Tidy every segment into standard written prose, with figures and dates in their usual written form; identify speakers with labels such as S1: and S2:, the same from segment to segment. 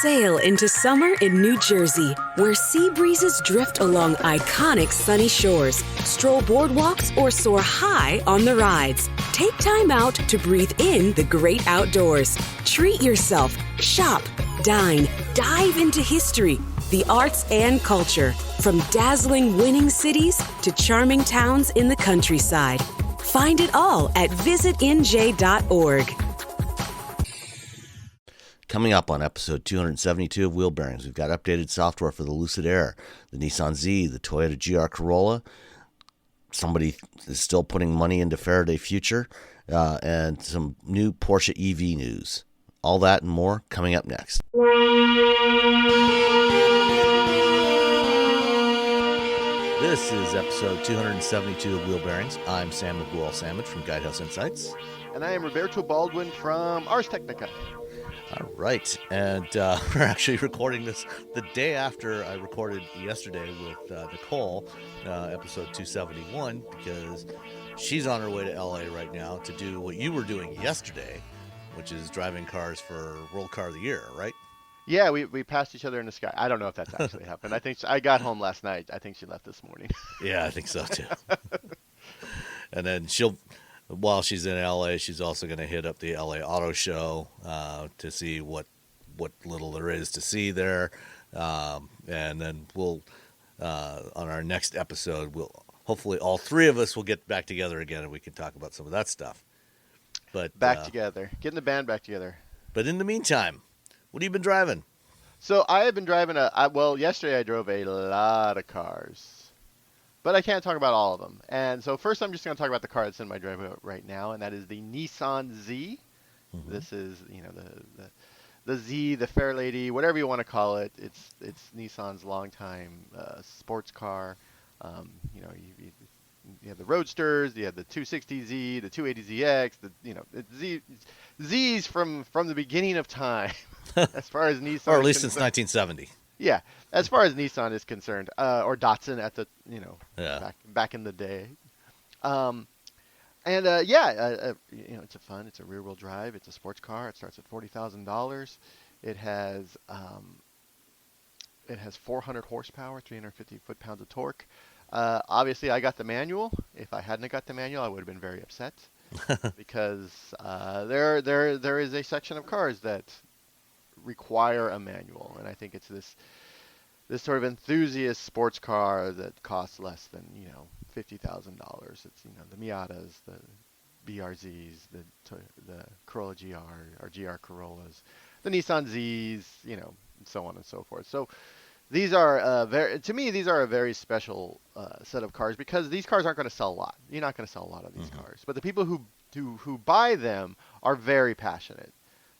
S1: Sail into summer in New Jersey, where sea breezes drift along iconic sunny shores. Stroll boardwalks or soar high on the rides. Take time out to breathe in the great outdoors. Treat yourself, shop, dine, dive into history, the arts and culture. From dazzling winning cities to charming towns in the countryside. Find it all at visitnj.org.
S2: Coming up on episode 272 of Wheel Bearings, we've got updated software for the Lucid Air, the Nissan Z, the Toyota GR Corolla. Somebody is still putting money into Faraday Future, and some new Porsche EV news. All that and more coming up next. This is episode 272 of Wheel Bearings. I'm Sam McGuire-Sandwich from Guidehouse Insights.
S3: And I am Roberto Baldwin from Ars Technica.
S2: All right, and we're actually recording this the day after I recorded yesterday with Nicole, episode 271, because she's on her way to LA right now to do what you were doing yesterday, which is driving cars for World Car of the Year, right?
S3: Yeah, we passed each other in the sky. I don't know if that's actually happened. I think I got home last night. I think she left this morning.
S2: Yeah, I think so too. And then while she's in LA, she's also going to hit up the LA Auto Show to see what little there is to see there. And then we'll, on our next episode, hopefully all three of us will get back together again and we can talk about some of that stuff. But
S3: back together, getting the band back together.
S2: But in the meantime, what have you been driving?
S3: So I have been driving yesterday I drove a lot of cars. But I can't talk about all of them. And so first I'm just going to talk about the car that's in my driveway right now, and that is the Nissan Z. Mm-hmm. This is, the Z, the Fair Lady, whatever you want to call it. It's Nissan's longtime sports car. You have the Roadsters, you have the 260Z, the 280ZX, Z's from the beginning of time as far as Nissan.
S2: Or at least since 1970.
S3: Yeah, as far as Nissan is concerned, or Datsun at the back in the day, it's a rear-wheel drive. It's a sports car. It starts at $40,000. It has 400 horsepower, 350 foot-pounds of torque. Obviously, I got the manual. If I hadn't got the manual, I would have been very upset because there is a section of cars that require a manual, and I think it's this sort of enthusiast sports car that costs less than $50,000. It's the Miatas, the BRZs, the Corolla GR or GR Corollas, the Nissan Zs, and so on and so forth. So these are these are a very special set of cars because these cars aren't going to sell a lot. You're not going to sell a lot of these cars, but the people who buy them are very passionate.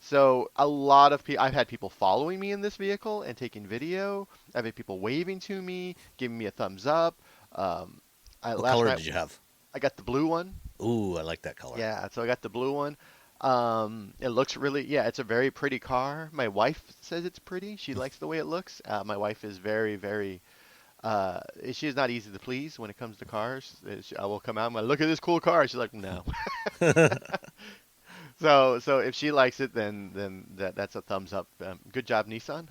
S3: So a lot of people, I've had people following me in this vehicle and taking video. I've had people waving to me, giving me a thumbs up.
S2: What color did you have?
S3: I got the blue one.
S2: Ooh, I like that color.
S3: Yeah, so I got the blue one. It looks it's a very pretty car. My wife says it's pretty. She likes the way it looks. My wife is very, very, she is not easy to please when it comes to cars. I will come out and look at this cool car. She's like, no. So if she likes it, then that's a thumbs up. Good job, Nissan.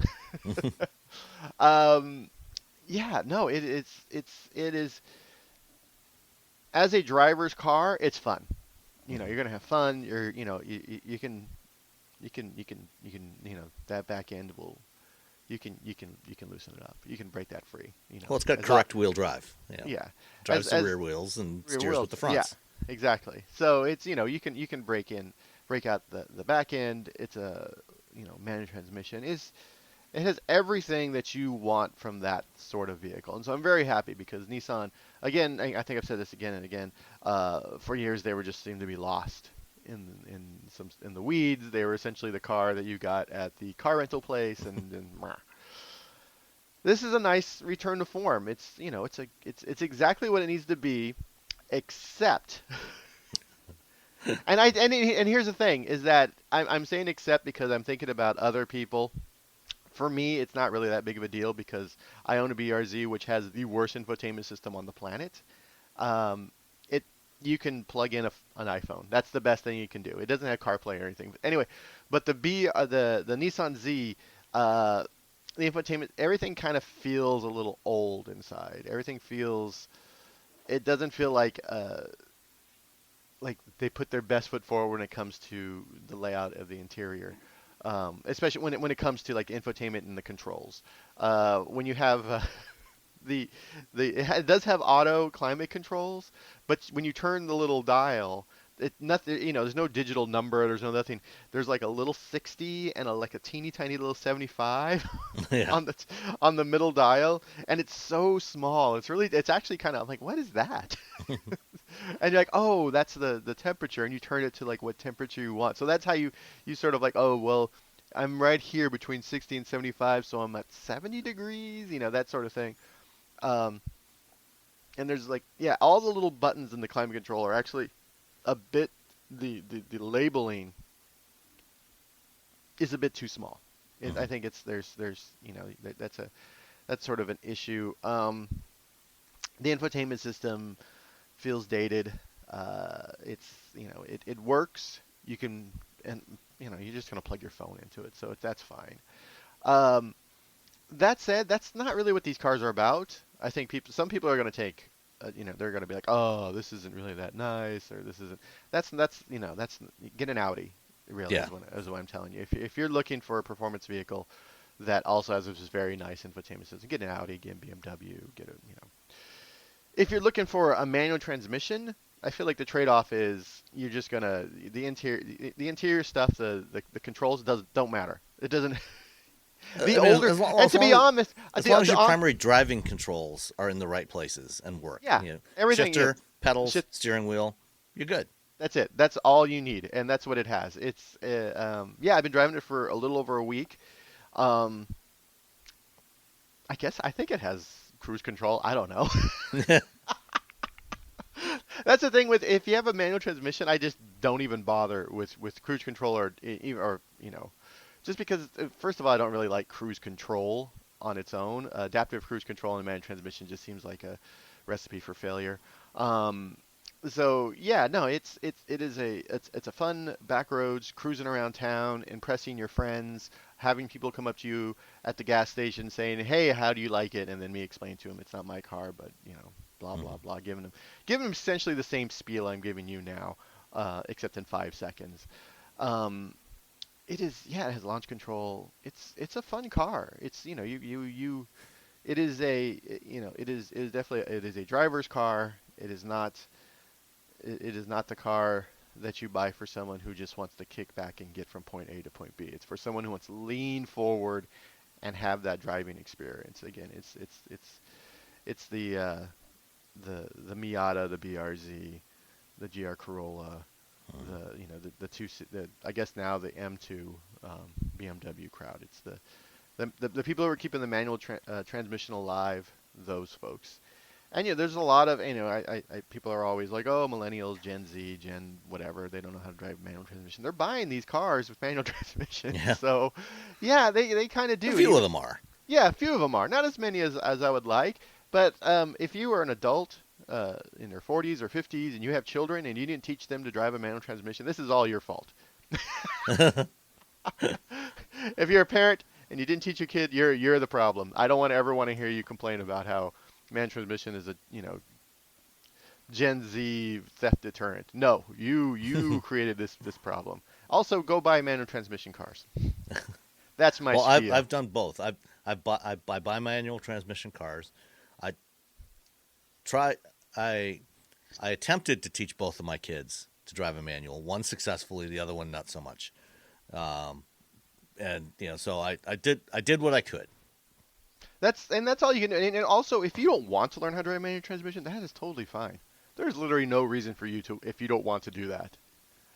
S3: It is as a driver's car, it's fun. You're gonna have fun. You can that back end will. You can loosen it up. You can break that free.
S2: Well, it's got correct wheel drive.
S3: Yeah.
S2: Drives the rear wheels and steers with the fronts.
S3: Yeah, exactly. So it's you can break out the back end. It's a manual transmission. It has everything that you want from that sort of vehicle, and so I'm very happy because Nissan, again, I think I've said this again and again. For years they were just seemed to be lost in the weeds. They were essentially the car that you got at the car rental place, and this is a nice return to form. It's it's exactly what it needs to be, except. And here's the thing is that I'm saying except because I'm thinking about other people. For me, it's not really that big of a deal because I own a BRZ, which has the worst infotainment system on the planet. You can plug in an iPhone. That's the best thing you can do. It doesn't have CarPlay or anything. But anyway, but the Nissan Z Uh, the infotainment, everything kind of feels a little old inside. Everything feels, it doesn't feel like they put their best foot forward when it comes to the layout of the interior, especially when it comes to like infotainment and the controls. When you have the it does have auto climate controls, but when you turn the little dial, it nothing, there's no digital number, there's no nothing. There's like a little 60 and like a teeny tiny little 75
S2: Yeah.
S3: on the middle dial, and it's so small. It's actually kind of like, what is that? And you're like, oh, that's the temperature, and you turn it to like what temperature you want. So that's how you sort of like, oh, well, I'm right here between 60 and 75, so I'm at 70 degrees, that sort of thing. Um, and there's like, yeah, all the little buttons in the climate control are actually a bit, the labeling is a bit too small. I think there's that's sort of an issue. The infotainment system feels dated. It works. You can, and you're just gonna plug your phone into it, so that's fine. Um, that said, that's not really what these cars are about. I think some people are gonna take, they're gonna be like, oh, this isn't really that nice, or this isn't. That's get an Audi. Really,
S2: Yeah.
S3: is what I'm telling you. If you're looking for a performance vehicle that also has this very nice infotainment system, get an Audi, get a BMW, get a. If you're looking for a manual transmission, I feel like the trade-off is you're just gonna the interior stuff, the controls don't matter. It doesn't. The
S2: I mean,
S3: older, and to be honest,
S2: as long as your primary driving controls are in the right places and work,
S3: yeah, everything,
S2: shifter, pedals,
S3: shift,
S2: steering wheel, you're good.
S3: that's it. That's all you need, and that's what it has. It's yeah, I've been driving it for a little over a week. Um, I think it has cruise control. I don't know. That's the thing with, if you have a manual transmission, I just don't even bother with cruise control or just because, first of all, I don't really like cruise control on its own. Adaptive cruise control and manual transmission just seems like a recipe for failure. So yeah, no, it's a fun back roads, cruising around town, impressing your friends, having people come up to you at the gas station saying, "Hey, how do you like it?" And then me explain to them it's not my car, but blah blah blah, giving them essentially the same spiel I'm giving you now, except in 5 seconds. It is, yeah, it has launch control. It's a fun car. It's it is it is definitely, it is a driver's car. It is not the car that you buy for someone who just wants to kick back and get from point A to point B. It's for someone who wants to lean forward and have that driving experience. Again, it's the Miata, the BRZ, the GR Corolla, I guess now the M2 BMW crowd. It's the people who are keeping the manual transmission alive. Those folks. And there's a lot of, people are always like, oh, millennials, Gen Z, Gen whatever, they don't know how to drive manual transmission. They're buying these cars with manual transmission.
S2: Yeah.
S3: So, yeah, they kind of do.
S2: A few of them are.
S3: Yeah, a few of them are. Not as many as I would like. But if you are an adult in their 40s or 50s and you have children and you didn't teach them to drive a manual transmission, this is all your fault. If you're a parent and you didn't teach your kid, you're the problem. I don't ever want to hear you complain about how manual transmission is a Gen Z theft deterrent. No, you created this problem. Also, go buy manual transmission cars. That's my spiel.
S2: I've done both. I buy manual transmission cars. I attempted to teach both of my kids to drive a manual. One successfully, the other one not so much. So I did what I could.
S3: That's all you can do. And also, if you don't want to learn how to drive a manual transmission, that is totally fine. There's literally no reason for you to, if you don't want to do that.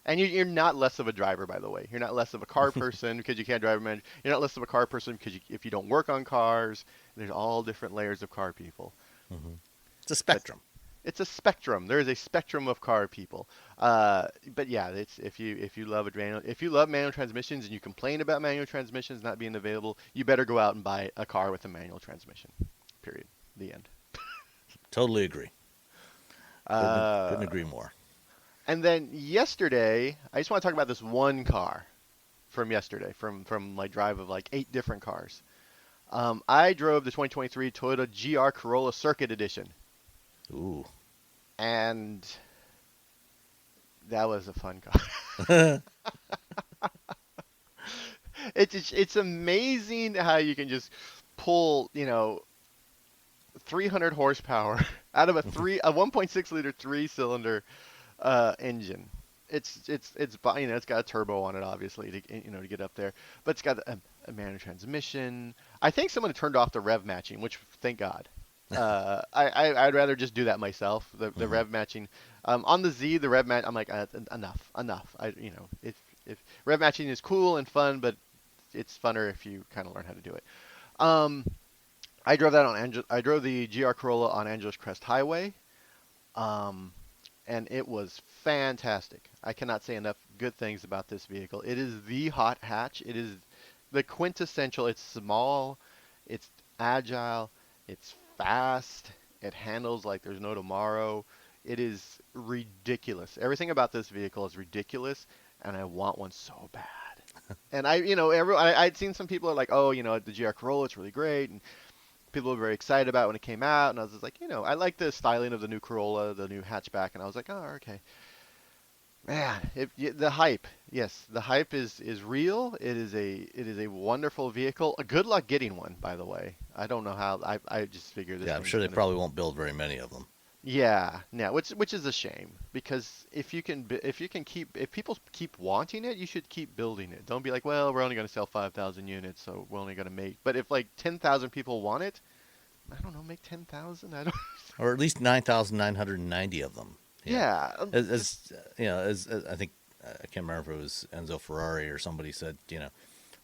S3: And you're not less of a driver, by the way. You're not less of a car person because you can't drive a manual. You're not less of a car person because if you don't work on cars. There's all different layers of car people.
S2: Mm-hmm. It's a spectrum.
S3: It's a spectrum. There is a spectrum of car people. But yeah, it's if you love manual transmissions and you complain about manual transmissions not being available, you better go out and buy a car with a manual transmission. Period. The end.
S2: Totally agree. Couldn't agree more.
S3: And then yesterday, I just want to talk about this one car. from yesterday, from my drive of like 8 different cars. I drove the 2023 Toyota GR Corolla Circuit Edition,
S2: Ooh.
S3: and that was a fun car. It's amazing how you can just pull, 300 horsepower out of a 1.6 liter 3-cylinder engine. It's got a turbo on it, obviously, to get up there, but it's got a manual transmission. I think someone turned off the rev matching, which thank God. I'd rather just do that myself. The rev matching on the Z, the rev match. I'm like, enough. If rev matching is cool and fun, but it's funner if you kind of learn how to do it. I drove the GR Corolla on Angeles Crest Highway, and it was fantastic. I cannot say enough good things about this vehicle. It is the hot hatch. It is the quintessential. It's small, it's agile, it's fast, it handles like there's no tomorrow. It is ridiculous. Everything about this vehicle is ridiculous, and I want one so bad. And I'd seen some people are like, oh, the GR Corolla, it's really great, and people were very excited about it when it came out, and I was just like, I like the styling of the new Corolla, the new hatchback, and I was like, oh, okay. Man, the hype, yes, the hype is real. It is a wonderful vehicle. Good luck getting one, by the way. I don't know how. I just figured this.
S2: Yeah, I'm sure they probably won't build very many of them.
S3: Yeah, which is a shame, because if people keep wanting it, you should keep building it. Don't be like, well, we're only going to sell 5,000 units, so we're only going to make. But if like 10,000 people want it, I don't know, make 10,000. I don't.
S2: Or at least 9,990 of them.
S3: Yeah.
S2: As I think, I can't remember if it was Enzo Ferrari or somebody said,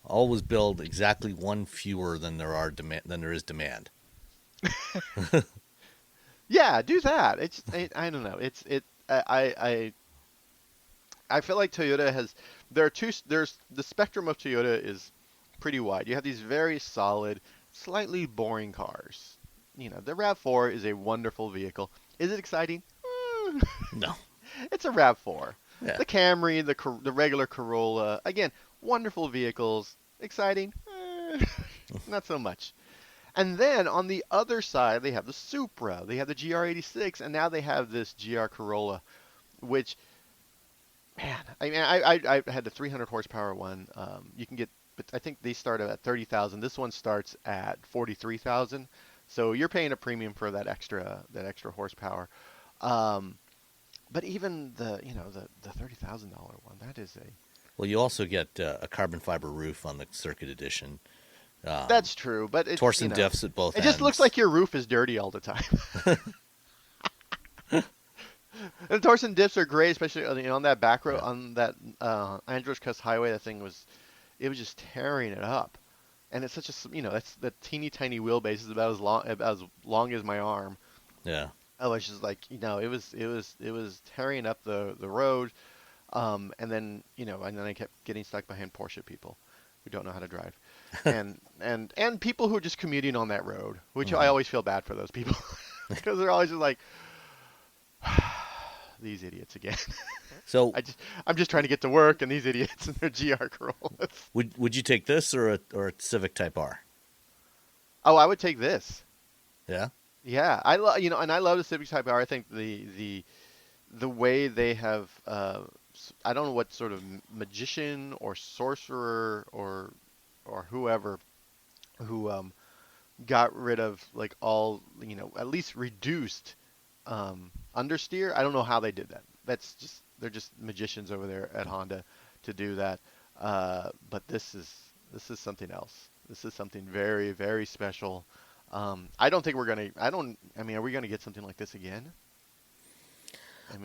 S2: always build exactly one fewer than there is demand.
S3: Yeah, do that. I don't know. I feel like Toyota has, there's the spectrum of Toyota is pretty wide. You have these very solid, slightly boring cars. The RAV4 is a wonderful vehicle. Is it exciting?
S2: No.
S3: It's a RAV4.
S2: Yeah.
S3: The Camry, the regular Corolla, again, wonderful vehicles. Exciting? Not so much. And then on the other side, they have the Supra, they have the GR86, and now they have this GR Corolla, which, man, I had the 300 horsepower one. You can get, but I think they start at 30,000. This one starts at 43,000. So you're paying a premium for that extra horsepower. But even the $30,000 one, that is a.
S2: Well, you also get a carbon fiber roof on the Circuit Edition.
S3: That's true, but it's
S2: Torsen diffs at both
S3: ends.
S2: ends.
S3: Just looks like your roof is dirty all the time. And Torsen diffs are great, especially on that back road, on that Andros Crest Highway. That thing was just tearing it up, and it's such a that's the teeny tiny wheelbase is about as long as my arm.
S2: Yeah.
S3: I was just like it was tearing up the road, and then I kept getting stuck behind Porsche people who don't know how to drive. and people who are just commuting on that road, which I always feel bad for those people because they're always just like these idiots again.
S2: So
S3: I'm just trying to get to work, and these idiots in their GR Corollas.
S2: Would you take this or a Civic Type R?
S3: Oh, I would take this.
S2: Yeah.
S3: Yeah, I love and I love the Civic Type R. I think the way they have I don't know what sort of magician or sorcerer or whoever who got rid of like all at least reduced understeer. I don't know how they did that. They're just magicians over there at Honda to do that. But this is something else. This is something very, very special. I don't think we're gonna. Are we gonna get something like this again?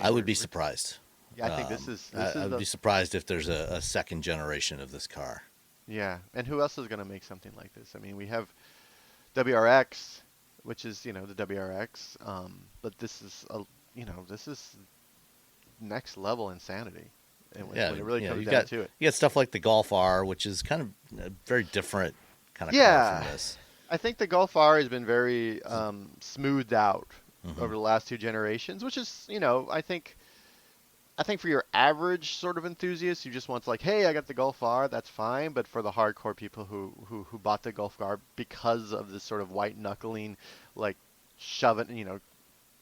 S2: I would be surprised.
S3: Yeah, I think this is.
S2: I would be surprised if there's a second generation of this car.
S3: Yeah, and who else is going to make something like this? I mean, we have WRX, which is the WRX, but this is this is next level insanity. And when it really comes down to it,
S2: you got stuff like the Golf R, which is kind of a very different kind of car from this.
S3: I think the Golf R has been very smoothed out over the last 2 generations, which is I think I think for your average sort of enthusiast, you just want like, hey, I got the Golf R, that's fine. But for the hardcore people who bought the Golf R because of this sort of white knuckling, like shove it,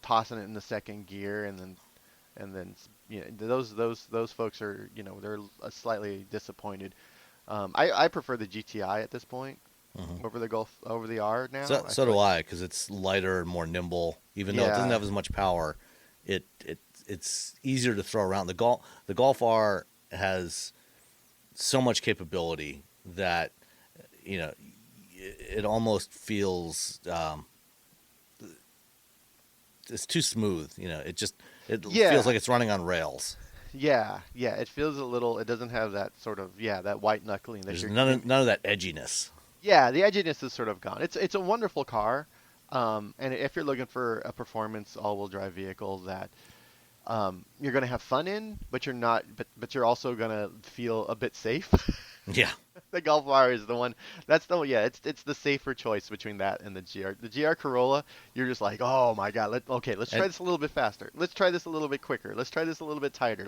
S3: tossing it in the second gear, and then those folks are, they're slightly disappointed. I prefer the GTI at this point
S2: Hmm.
S3: over the R now.
S2: So do I, because it's lighter and more nimble. Even though it doesn't
S3: Yeah,
S2: have as much power, it's easier to throw around. The Golf R has so much capability that it almost feels it's too smooth. It
S3: yeah,
S2: feels like it's running on rails.
S3: yeah. It feels a little. It doesn't have that sort of that white knuckling that
S2: There's
S3: you're.
S2: none of that edginess.
S3: Yeah, the edginess is sort of gone. It's a wonderful car, and if you're looking for a performance all-wheel drive vehicle that you're going to have fun in, but you're not, but you're also going to feel a bit safe.
S2: Yeah.
S3: The Golf R is the one. That's the yeah. It's the safer choice between that and the GR. The GR Corolla, you're just like, oh my God. Let's try
S2: And
S3: this a little bit faster. Let's try this a little bit quicker. Let's try this a little bit tighter.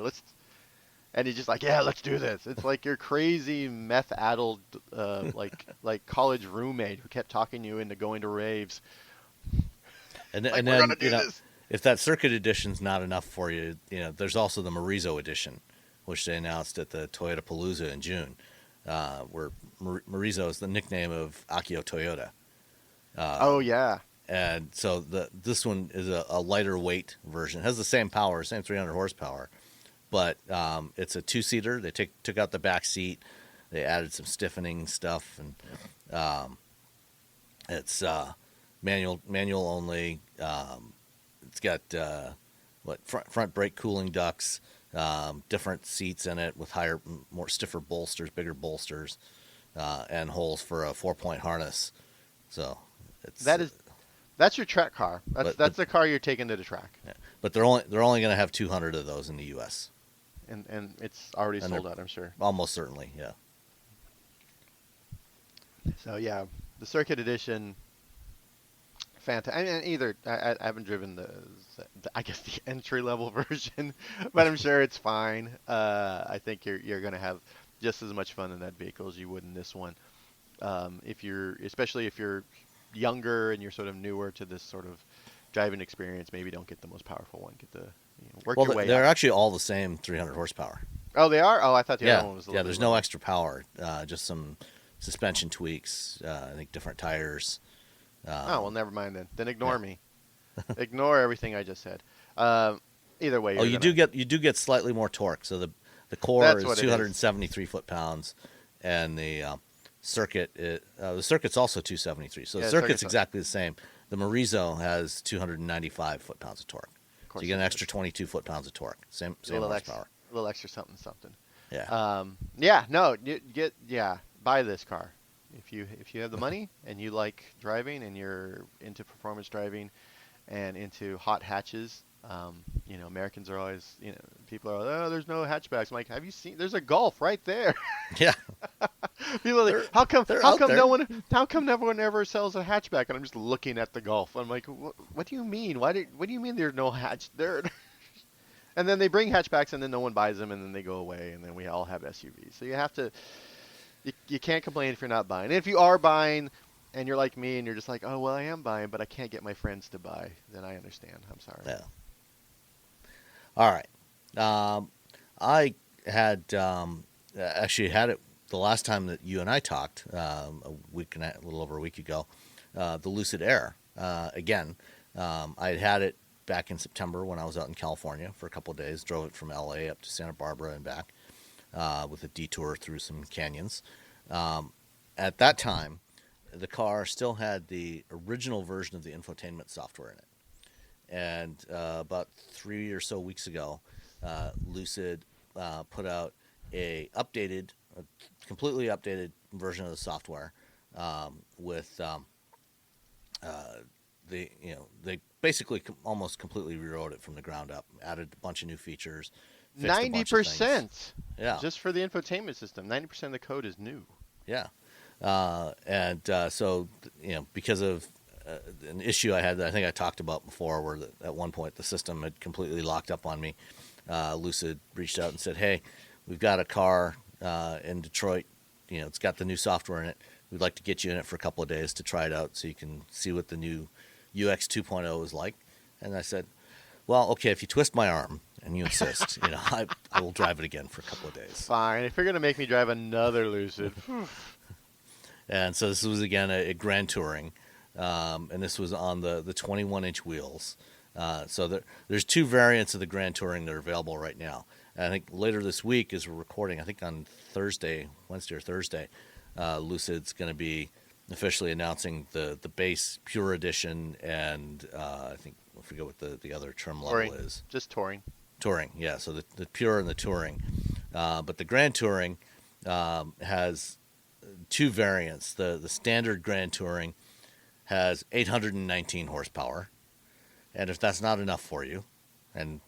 S3: And he's just like, yeah, let's do this. It's like your crazy meth-addled, like college roommate who kept talking you into going to raves.
S2: and
S3: Like,
S2: and
S3: we're
S2: then
S3: gonna do this.
S2: if that circuit edition's not enough for you, there's also the Marizo edition, which they announced at the Toyota Palooza in June, where Marizo is the nickname of Akio Toyota.
S3: Oh
S2: Um,
S3: yeah,
S2: and so this one is a lighter weight version. It has the same power, same 300 horsepower, but it's a two-seater. They took out the back seat. They added some stiffening stuff, and it's manual only. It's got front brake cooling ducts, different seats in it with more stiffer bolsters, bigger bolsters, and holes for a 4-point harness. So it's
S3: that is that's your track car. That's
S2: but
S3: that's the car you're taking to the track,
S2: yeah. But they're only going to have 200 of those in the U.S.
S3: and it's already
S2: And
S3: sold
S2: they're
S3: out, I'm sure.
S2: almost certainly, yeah.
S3: So yeah, the Circuit Edition, fantastic. I mean, I haven't driven I guess the entry level version, but I'm sure it's fine. I think you're gonna have just as much fun in that vehicle as you would in this one. Especially if you're younger and you're sort of newer to this sort of driving experience, maybe don't get the most powerful one. Get the work
S2: Well,
S3: your way
S2: they're
S3: up.
S2: actually all the same 300 horsepower.
S3: Oh, they are. Oh, I thought the other
S2: Yeah,
S3: one was a
S2: yeah.
S3: little
S2: There's
S3: bit
S2: no
S3: lower.
S2: extra power, just some suspension tweaks. I think different tires.
S3: Oh well,
S2: Um,
S3: never mind then. Then
S2: yeah.
S3: ignore me. Ignore everything I just said. Um, Either way,
S2: Oh,
S3: you're gonna.
S2: you do get slightly more torque. So the core
S3: That's
S2: is
S3: what it is.
S2: 273 foot-pounds, and the circuit's also 273. So the
S3: Yeah,
S2: circuit's
S3: circuit's
S2: exactly the same. The Marizo has 295 foot-pounds of torque.
S3: Of
S2: So
S3: course
S2: you get
S3: it
S2: an extra
S3: does.
S2: 22 foot-pounds of torque. Same
S3: A little
S2: horsepower.
S3: a little extra something something.
S2: Yeah.
S3: Yeah, no, buy this car. If you have the money and you like driving and you're into performance driving and into hot hatches, Americans are always, people are, oh, there's no hatchbacks. I'm like, have you seen? There's a Golf right there.
S2: Yeah.
S3: People are like,
S2: They're they're
S3: how
S2: out
S3: come
S2: there.
S3: how come no one ever sells a hatchback? And I'm just looking at the Golf. I'm like, what do you mean? What do you mean there's no hatch there? And then they bring hatchbacks and then no one buys them and then they go away and then we all have SUVs. So you can't complain if you're not buying. And if you are buying and you're like me and you're just like, oh, well, I am buying, but I can't get my friends to buy, then I understand. I'm sorry.
S2: Yeah. All right. I had actually had it the last time that you and I talked, a little over a week ago. The Lucid Air. Again, I had it back in September when I was out in California for a couple of days. Drove it from LA up to Santa Barbara and back with a detour through some canyons. At that time, the car still had the original version of the infotainment software in it. And about 3 or so weeks ago, Lucid put out a completely updated version of the software with they basically almost completely rewrote it from the ground up, added a bunch of new features, fixed a bunch of things.
S3: 90%.
S2: Yeah,
S3: Just for the infotainment system. 90% of the code is new.
S2: yeah, so because of an issue I had that I think I talked about before, where at one point the system had completely locked up on me. Lucid reached out and said, "Hey, we've got a car in Detroit. It's got the new software in it. We'd like to get you in it for a couple of days to try it out so you can see what the new UX 2.0 is like." And I said, "Well, okay, if you twist my arm and you insist, I will drive it again for a couple of days."
S3: Fine. If you're going to make me drive another Lucid.
S2: And so this was, again, a Grand Touring, and this was on the 21-inch wheels. So there's two variants of the Grand Touring that are available right now. And I think later this week, as we're recording, I think on Wednesday or Thursday, Lucid's going to be officially announcing the base Pure Edition, and I forget what the other trim level is.
S3: Just Touring.
S2: Touring, yeah. So the Pure and the Touring. But the Grand Touring has two variants. The standard Grand Touring has 819 horsepower. And if that's not enough for you, and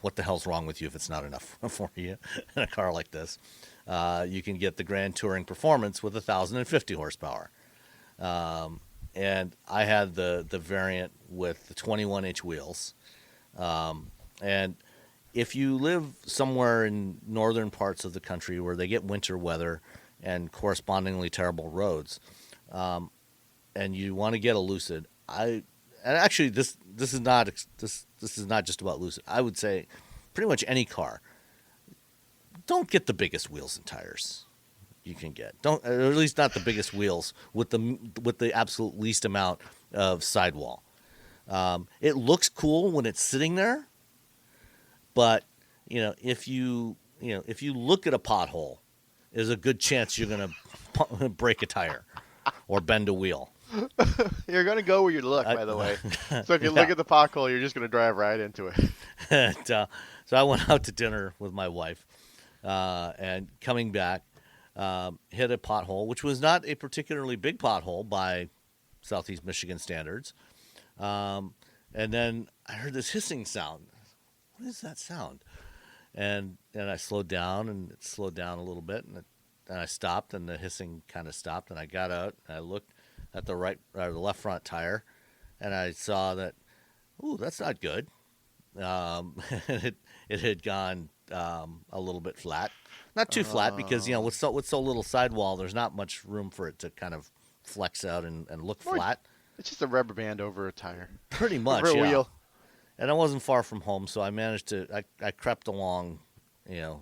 S2: what the hell's wrong with you if it's not enough for you in a car like this, you can get the Grand Touring Performance with 1,050 horsepower. And I had the variant with the 21-inch wheels. And if you live somewhere in northern parts of the country where they get winter weather and correspondingly terrible roads, and you want to get a Lucid, and actually this is not just about Lucid. I would say pretty much any car. Don't get the biggest wheels and tires you can get. Don't, or at least not the biggest wheels with the absolute least amount of sidewall. It looks cool when it's sitting there, but if you look at a pothole, there's a good chance you're gonna break a tire or bend a wheel.
S3: You're going to go where you look, by the way. So if you look at the pothole, you're just going to drive right into it.
S2: And, so I went out to dinner with my wife, and coming back, hit a pothole, which was not a particularly big pothole by Southeast Michigan standards. And then I heard this hissing sound. What is that sound? And I slowed down, and it slowed down a little bit, and I stopped, and the hissing kind of stopped, and I got out, and I looked at the left front tire, and I saw that, ooh, that's not good. It had gone a little bit flat, not too flat, because with so little sidewall, there's not much room for it to kind of flex out and look flat. It's
S3: just a rubber band over a tire,
S2: pretty much,
S3: over a wheel.
S2: And I wasn't far from home, so I managed to. I crept along, at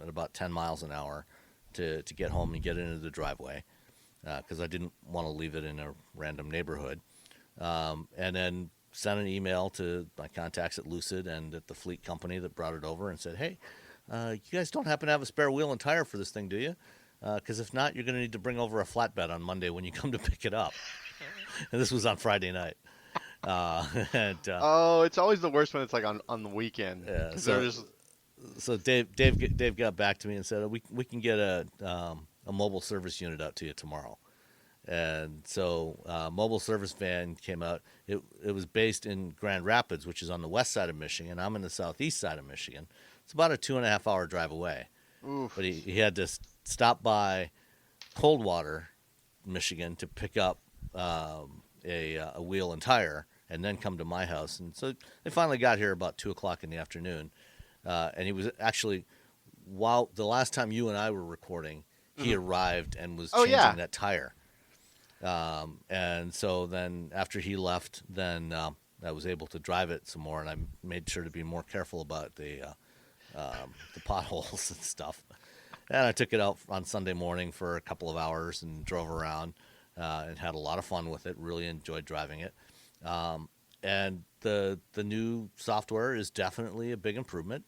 S2: about 10 miles an hour to get home and get into the driveway. Because I didn't want to leave it in a random neighborhood. And then sent an email to my contacts at Lucid and at the fleet company that brought it over and said, "Hey, you guys don't happen to have a spare wheel and tire for this thing, do you? Because if not, you're going to need to bring over a flatbed on Monday when you come to pick it up." And this was on Friday night.
S3: It's always the worst when it's like on the weekend.
S2: Yeah, so Dave got back to me and said, we can get a mobile service unit out to you tomorrow. And so mobile service van came out. It was based in Grand Rapids, which is on the west side of Michigan. I'm in the southeast side of Michigan. It's about a 2.5-hour drive away.
S3: Oof.
S2: But he had to stop by Coldwater, Michigan, to pick up a wheel and tire, and then come to my house. And so they finally got here about 2 o'clock in the afternoon. And he was actually, while the last time you and I were recording, he arrived and was changing that tire. And so then after he left, then I was able to drive it some more, and I made sure to be more careful about the potholes and stuff. And I took it out on Sunday morning for a couple of hours and drove around and had a lot of fun with it. Really enjoyed driving it. And the new software is definitely a big improvement.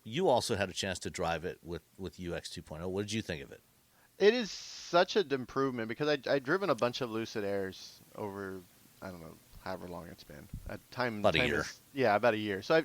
S2: You also had a chance to drive it with UX 2.0. What did you think of it?
S3: It is such an improvement because I've driven a bunch of Lucid Airs over, I don't know, however long it's been.
S2: About a year.
S3: About a year. So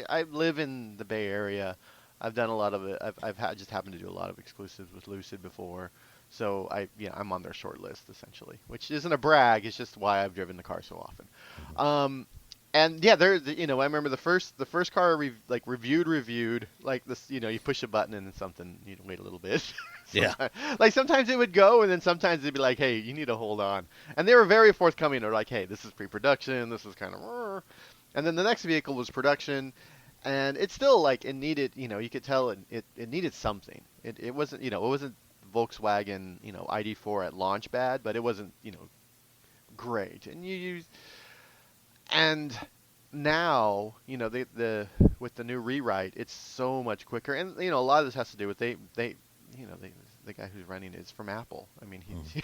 S3: I live in the Bay Area. I've done a lot of it. I've just happened to do a lot of exclusives with Lucid before. So I'm on their short list essentially, which isn't a brag. It's just why I've driven the car so often. And I remember the first car reviewed like this. You push a button and then something. You wait a little bit. Like sometimes it would go, and then sometimes they'd be like, "Hey, you need to hold on." And they were very forthcoming. They're like, "Hey, this is pre-production. This is kind of," and then the next vehicle was production. And it's still like it needed, you could tell it needed something. It wasn't, it wasn't Volkswagen, ID4 at launch bad, but it wasn't, great. And now, the with the new rewrite, it's so much quicker. And a lot of this has to do with the guy who's running it is from Apple. I mean, he's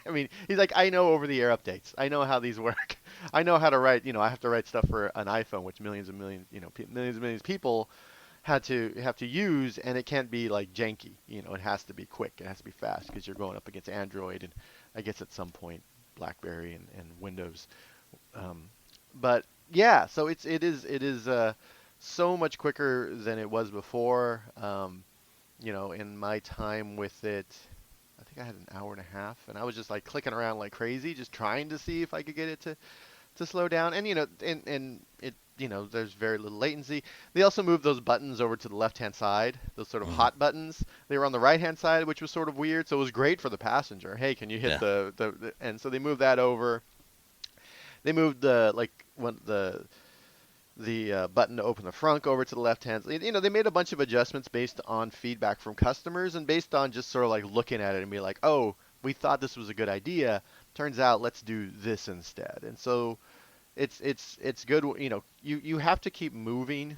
S3: I mean, he's like, I know over-the-air updates. I know how these work. I know how to write. I have to write stuff for an iPhone, which millions and millions, millions and millions of people have to use, and it can't be like janky. It has to be quick. It has to be fast because you're going up against Android and I guess at some point BlackBerry and Windows. But yeah, so it is so much quicker than it was before. In my time with it, I think I had an hour and a half, and I was just like clicking around like crazy, just trying to see if I could get it to slow down. And and it there's very little latency. They also moved those buttons over to the left-hand side, those sort of hot buttons. They were on the right-hand side, which was sort of weird. So it was great for the passenger. Hey, can you hit the and so they moved that over. They moved the button to open the front over to the left hand. They made a bunch of adjustments based on feedback from customers and based on just sort of like looking at it and be like, oh, we thought this was a good idea. Turns out, let's do this instead. And so it's good. You have to keep moving,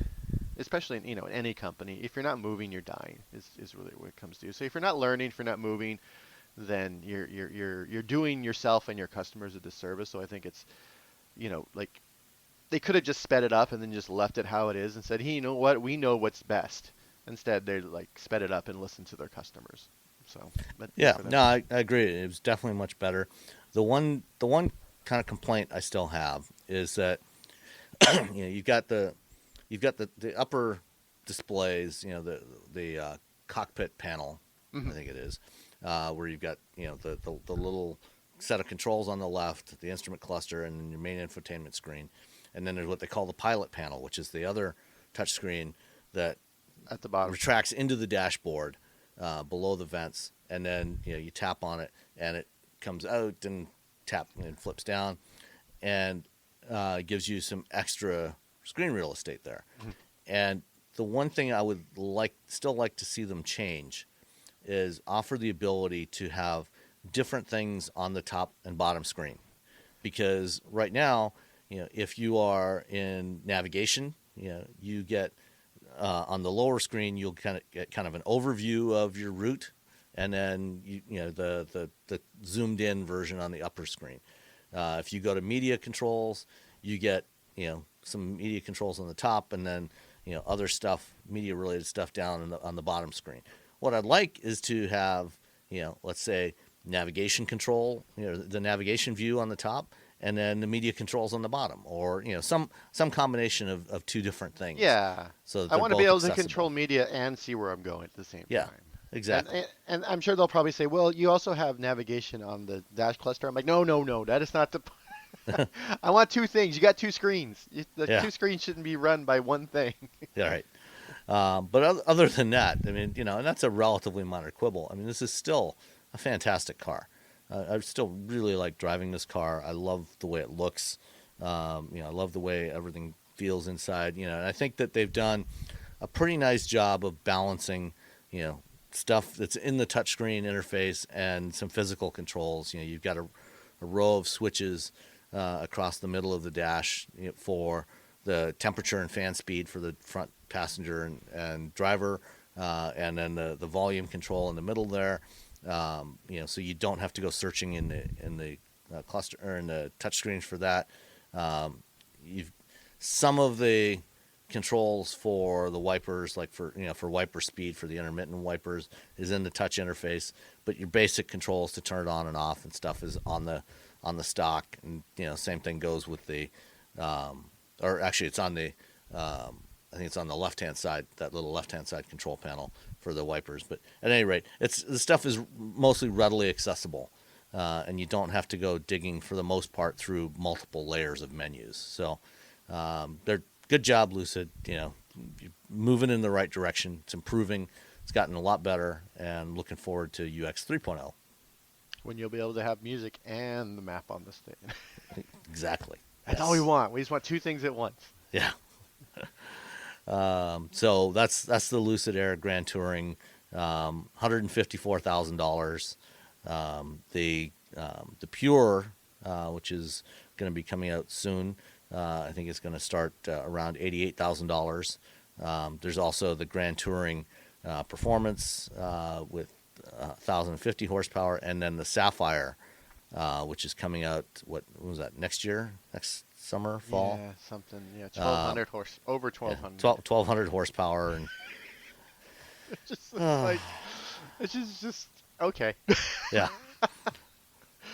S3: especially in any company. If you're not moving, you're dying. Is really what it comes to. So if you're not learning, if you're not moving, then you're doing yourself and your customers a disservice. So I think it's like they could have just sped it up and then just left it how it is and said, hey, you know what? We know what's best. Instead, they like sped it up and listened to their customers. So, but
S2: yeah, no, I agree. It was definitely much better. The one kind of complaint I still have is that you've got the upper displays, the cockpit panel, I think it is, where you've got the little set of controls on the left, the instrument cluster, and then your main infotainment screen. And then there's what they call the pilot panel, which is the other touchscreen that
S3: at the bottom
S2: retracts into the dashboard below the vents. And then you tap on it, and it comes out and tap and flips down, and gives you some extra screen real estate there. Mm-hmm. And the one thing I would still like to see them change is offer the ability to have different things on the top and bottom screen, because right now, if you are in navigation, you get on the lower screen, you'll get kind of an overview of your route, and then the zoomed in version on the upper screen. If you go to media controls, you get some media controls on the top, and then other stuff, media related stuff down on the bottom screen. What I'd like is to have let's say navigation control, the navigation view on the top, and then the media controls on the bottom, or some combination of two different things.
S3: Yeah.
S2: So
S3: I want to be able to
S2: accessible.
S3: control media and see where I'm going at the same time.
S2: Exactly.
S3: And I'm sure they'll probably say, well, you also have navigation on the dash cluster. I'm like, no, that is not the. I want two things. You got two screens. Two screens shouldn't be run by one thing.
S2: Yeah, right. But other than that, I mean, and that's a relatively minor quibble. I mean, this is still a fantastic car. I still really like driving this car. I love the way it looks. I love the way everything feels inside. And I think that they've done a pretty nice job of balancing, stuff that's in the touchscreen interface and some physical controls. You've got a row of switches across the middle of the dash for the temperature and fan speed for the front passenger and driver, and then the volume control in the middle there. So you don't have to go searching in the cluster or in the touchscreens for that. You've some of the controls for the wipers, like for wiper speed for the intermittent wipers, is in the touch interface, but your basic controls to turn it on and off and stuff is on the stock. And same thing goes with the or actually it's on the I think it's on the left-hand side, that little left-hand side control panel for the wipers. But at any rate, the stuff is mostly readily accessible, and you don't have to go digging for the most part through multiple layers of menus. So they're good job, Lucid. You're moving in the right direction. It's improving. It's gotten a lot better, and looking forward to UX 3.0.
S3: When you'll be able to have music and the map on the thing.
S2: Exactly.
S3: That's all we want. We just want two things at once.
S2: Yeah. So that's the Lucid Air Grand Touring, $154,000. The Pure, which is going to be coming out soon, I think it's going to start around $88,000. There's also the Grand Touring Performance with 1,050 horsepower, and then the Sapphire, which is coming out. What was that? Next year? Next summer, fall?
S3: Yeah, something. Yeah, 1,200 over 1,200.
S2: Yeah, 1,200 horsepower, and
S3: It's just like it's just okay.
S2: yeah,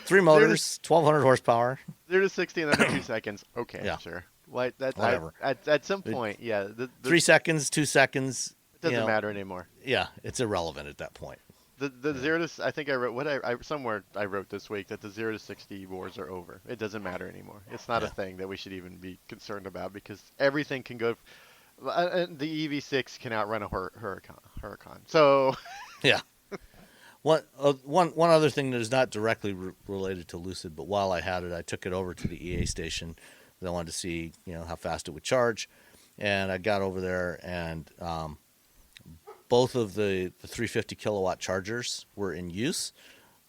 S2: 3 motors, 1,200 horsepower.
S3: 0 to 60 in under 2 seconds. Okay,
S2: Yeah.
S3: sure. What? That's
S2: Whatever.
S3: At some point, yeah.
S2: 3 seconds, 2 seconds.
S3: It doesn't matter anymore.
S2: Yeah, it's irrelevant at that point.
S3: The 0 to I think I wrote somewhere I wrote this week that the 0 to 60 wars are over. It doesn't matter anymore. It's not a thing that we should even be concerned about because everything can go. The EV6 can outrun a Huracan. So
S2: Yeah. One other thing that is not directly related to Lucid, but while I had it, I took it over to the EA station because I wanted to see how fast it would charge, and I got over there and both of the 350 kilowatt chargers were in use.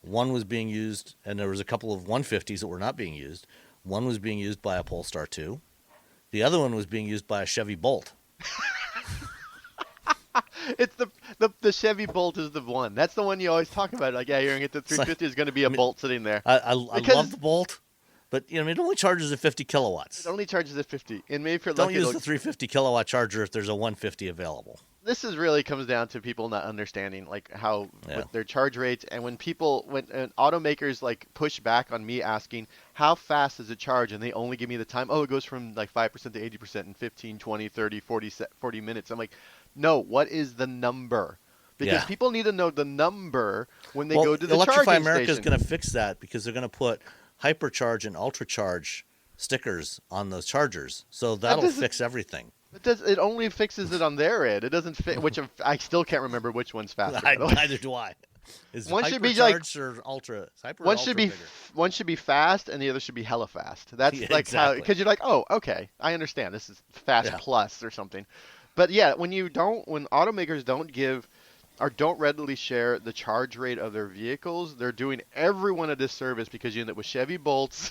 S2: One was being used, and there was a couple of 150s that were not being used. One was being used by a Polestar 2. The other one was being used by a Chevy Bolt.
S3: it's the Chevy Bolt is the one. That's the one you always talk about. Like, yeah, you're gonna get the 350. There's gonna be a Bolt sitting there.
S2: I love the Bolt, but it only charges at 50 kilowatts.
S3: It only charges at 50. And maybe if you're
S2: Don't
S3: lucky,
S2: use the 350 kilowatt charger if there's a 150 available.
S3: this is really comes down to people not understanding like how with their charge rates, and when automakers like push back on me asking how fast does it charge and they only give me the time, it goes from like 5% to 80% in 15, 20, 30, 40 minutes. I'm like, no, what is the number? Because people need to know the number when they go to the
S2: Electrify
S3: charging
S2: America is
S3: station.
S2: going to fix that because they're going to put hypercharge and ultracharge stickers on those chargers, so that'll fix everything.
S3: It only fixes it on their end. It doesn't fit. Which I still can't remember which one's faster.
S2: Neither do I. Is
S3: one should be
S2: hypercharged or ultra?
S3: One should be one should be fast, and the other should be hella fast. That's like
S2: exactly.
S3: how, because you're like, oh, okay, I understand. This is fast plus or something. But yeah, when automakers don't give or don't readily share the charge rate of their vehicles, they're doing everyone a disservice because you end up with Chevy Bolts.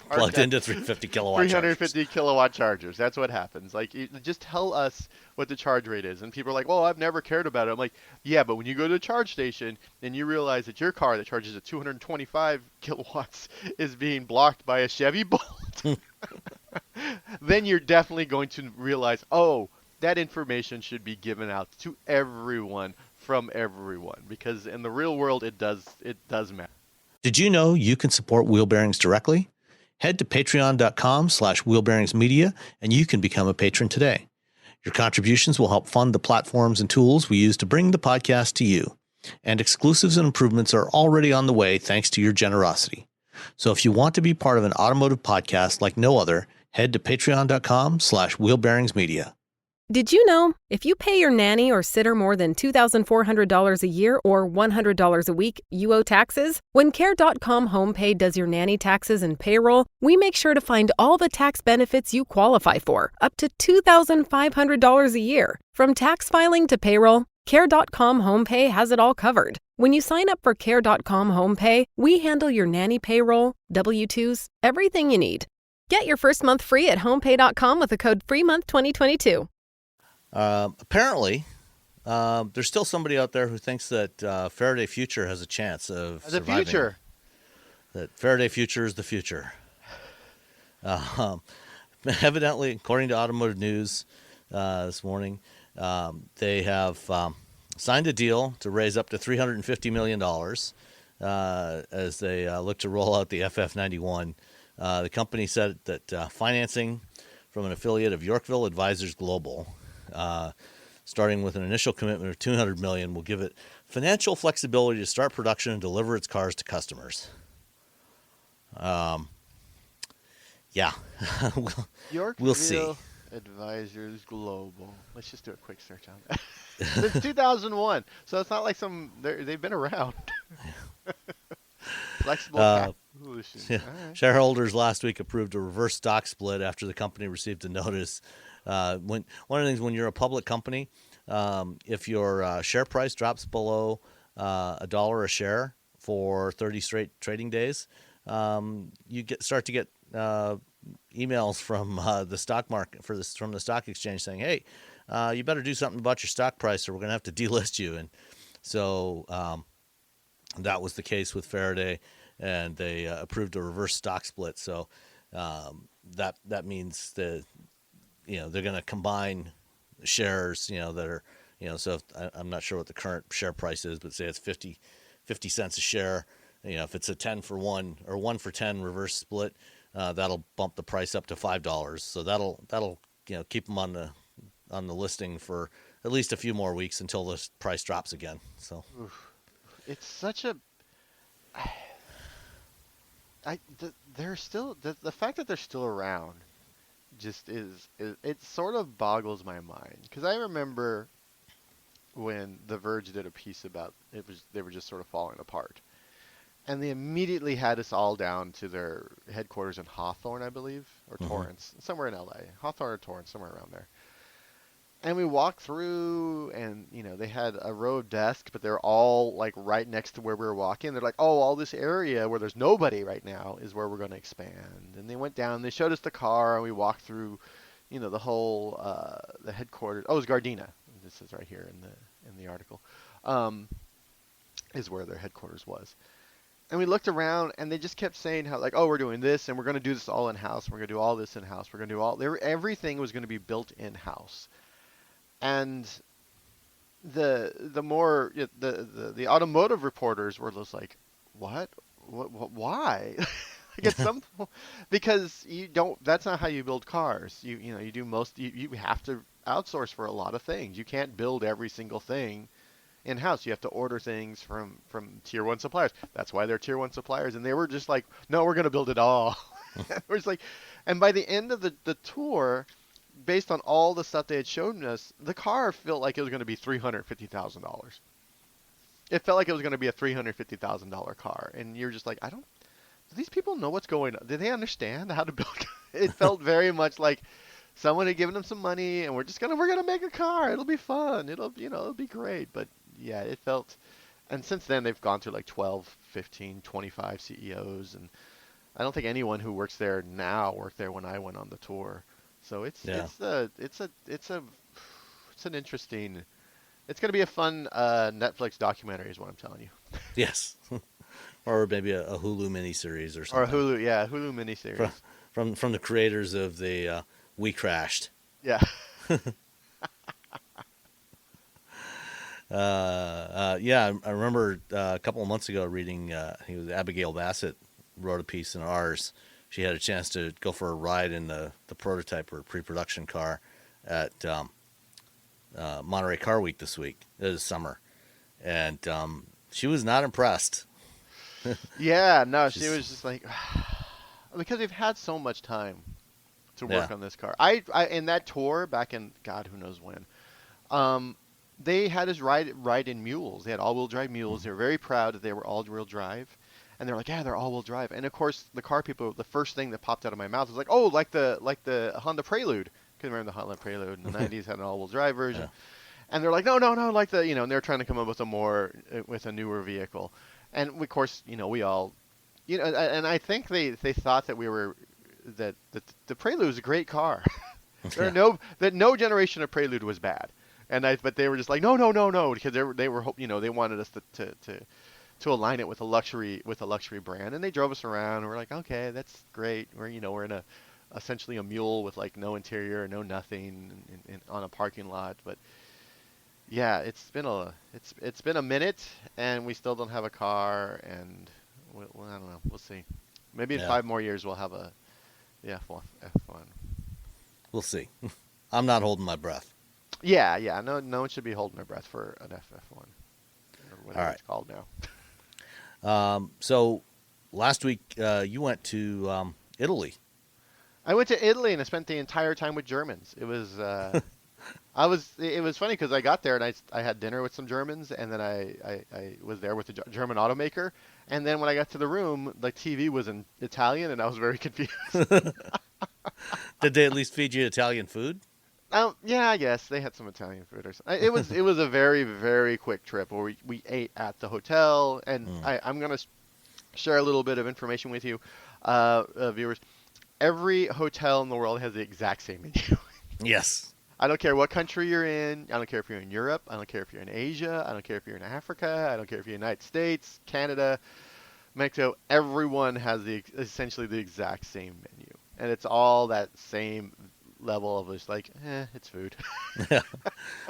S2: Plugged into 350 kilowatt
S3: 350 kilowatt chargers. That's what happens. Like, just tell us what the charge rate is. And people are like, well, I've never cared about it. I'm like, yeah, but when you go to a charge station and you realize that your car that charges at 225 kilowatts is being blocked by a Chevy Bolt, then you're definitely going to realize, that information should be given out to everyone from everyone, because in the real world, it does matter.
S2: Did you know you can support Wheel Bearings directly? Head to patreon.com/wheelbearingsmedia and you can become a patron today. Your contributions will help fund the platforms and tools we use to bring the podcast to you. And exclusives and improvements are already on the way thanks to your generosity. So if you want to be part of an automotive podcast like no other, head to patreon.com/wheelbearingsmedia.
S4: Did you know if you pay your nanny or sitter more than $2,400 a year or $100 a week, you owe taxes? When Care.com HomePay does your nanny taxes and payroll, we make sure to find all the tax benefits you qualify for, up to $2,500 a year. From tax filing to payroll, Care.com HomePay has it all covered. When you sign up for Care.com HomePay, we handle your nanny payroll, W-2s, everything you need. Get your first month free at homepay.com with the code FREEMONTH2022.
S2: Apparently, there's still somebody out there who thinks that Faraday Future has a chance of surviving.
S3: The future.
S2: That Faraday Future is the future. Evidently, according to Automotive News this morning, they have signed a deal to raise up to $350 million as they look to roll out the FF91. The company said that financing from an affiliate of Yorkville Advisors Global, starting with an initial commitment of $200 million, will give it financial flexibility to start production and deliver its cars to customers. We'll see.
S3: Advisors Global. Let's just do a quick search on that. Since 2001, so it's not like they've been around. Flexible solutions.
S2: Yeah. Right. Shareholders last week approved a reverse stock split after the company received a notice One of the things when you're a public company, if your share price drops below $1 a share for 30 straight trading days, you start to get emails from the stock market from the stock exchange saying, "Hey, you better do something about your stock price, or we're going to have to delist you." And so that was the case with Faraday, and they approved a reverse stock split. So that means that they're going to combine shares that are so I'm not sure what the current share price is, but say it's 50 cents a share. If it's a 10 for 1 or 1 for 10 reverse split, that'll bump the price up to $5. So that'll keep them on the listing for at least a few more weeks until the price drops again. So
S3: it's such a they're still the fact that they're still around just is it sort of boggles my mind, because I remember when The Verge did a piece about they were just sort of falling apart. And they immediately had us all down to their headquarters in Hawthorne, I believe, or Torrance, somewhere in LA. Hawthorne or Torrance, somewhere around there. And we walked through, and they had a row of desks, but they're all like right next to where we were walking. They're like, "Oh, all this area where there's nobody right now is where we're going to expand." And they went down. They showed us the car, and we walked through, the whole the headquarters. Oh, it was Gardena. This is right here in the article. Is where their headquarters was. And we looked around, and they just kept saying how, like, "Oh, we're doing this, and we're going to do this all in-house. We're going to do all this in-house. We're going to do everything was going to be built in-house." And the more the automotive reporters were just like, "What? Why?" Like at some point, because that's not how you build cars. You do you have to outsource for a lot of things. You can't build every single thing in-house. You have to order things from tier 1 suppliers. That's why they're tier 1 suppliers. And they were just like, "No, we're going to build it all." We're just like, and by the end of the tour, based on all the stuff they had shown us, the car felt like it was going to be $350,000. It felt like it was going to be a $350,000 car. And you're just like, do these people know what's going on? Do they understand how to build? It felt very much like someone had given them some money, and we're going to make a car. It'll be fun. It'll be great. But yeah, it felt, and since then they've gone through like 12, 15, 25 CEOs, and I don't think anyone who works there now worked there when I went on the tour. So it's an interesting, it's going to be a fun Netflix documentary is what I'm telling you.
S2: Yes. Or maybe a Hulu miniseries or something.
S3: Or a Hulu miniseries.
S2: From the creators of the We Crashed.
S3: Yeah.
S2: Yeah, I remember a couple of months ago reading, Abigail Bassett wrote a piece in ours. She had a chance to go for a ride in the prototype or pre-production car at Monterey Car Week this summer. And she was not impressed.
S3: Yeah, no, she was just like, because they've had so much time to work on this car. I in that tour back in, God, who knows when, they had us ride in mules. They had all-wheel drive mules. They were very proud that they were all-wheel drive. And they're like, "Yeah, they're all-wheel drive." And of course, the car people, the first thing that popped out of my mouth was like, "Oh, like the Honda Prelude." Because remember the Honda Prelude in the 90s had an all-wheel drive version. Yeah. And they're like, no, like the, and they're trying to come up with a newer vehicle. And of course, we all, and I think they thought that that the Prelude was a great car. That no generation of Prelude was bad. But they were just like, no, because they were they wanted us to align it with a luxury brand, and they drove us around, and we're like, okay, that's great. We're in essentially a mule with like no interior, no nothing, on a parking lot. But yeah, it's been a minute, and we still don't have a car, and I don't know. We'll see. Maybe in 5 more years we'll have the F1.
S2: We'll see. I'm not holding my breath.
S3: Yeah. No one should be holding their breath for an F1. Or whatever it's called now.
S2: So last week you went to Italy.
S3: I went to Italy, and I spent the entire time with Germans. It was it was funny because I got there and I had dinner with some Germans, and then I was there with a German automaker, and then when I got to the room, the TV was in Italian, and I was very confused.
S2: Did they at least feed you Italian food?
S3: Yeah, I guess they had some Italian food or something. It was a very very quick trip where we ate at the hotel, and
S2: Mm.
S3: I'm gonna share a little bit of information with you, viewers. Every hotel in the world has the exact same menu.
S2: Yes.
S3: I don't care what country you're in. I don't care if you're in Europe. I don't care if you're in Asia. I don't care if you're in Africa. I don't care if you're in the United States, Canada, Mexico. Everyone has essentially the exact same menu, and it's all that same level of just like, it's food.
S2: Yeah.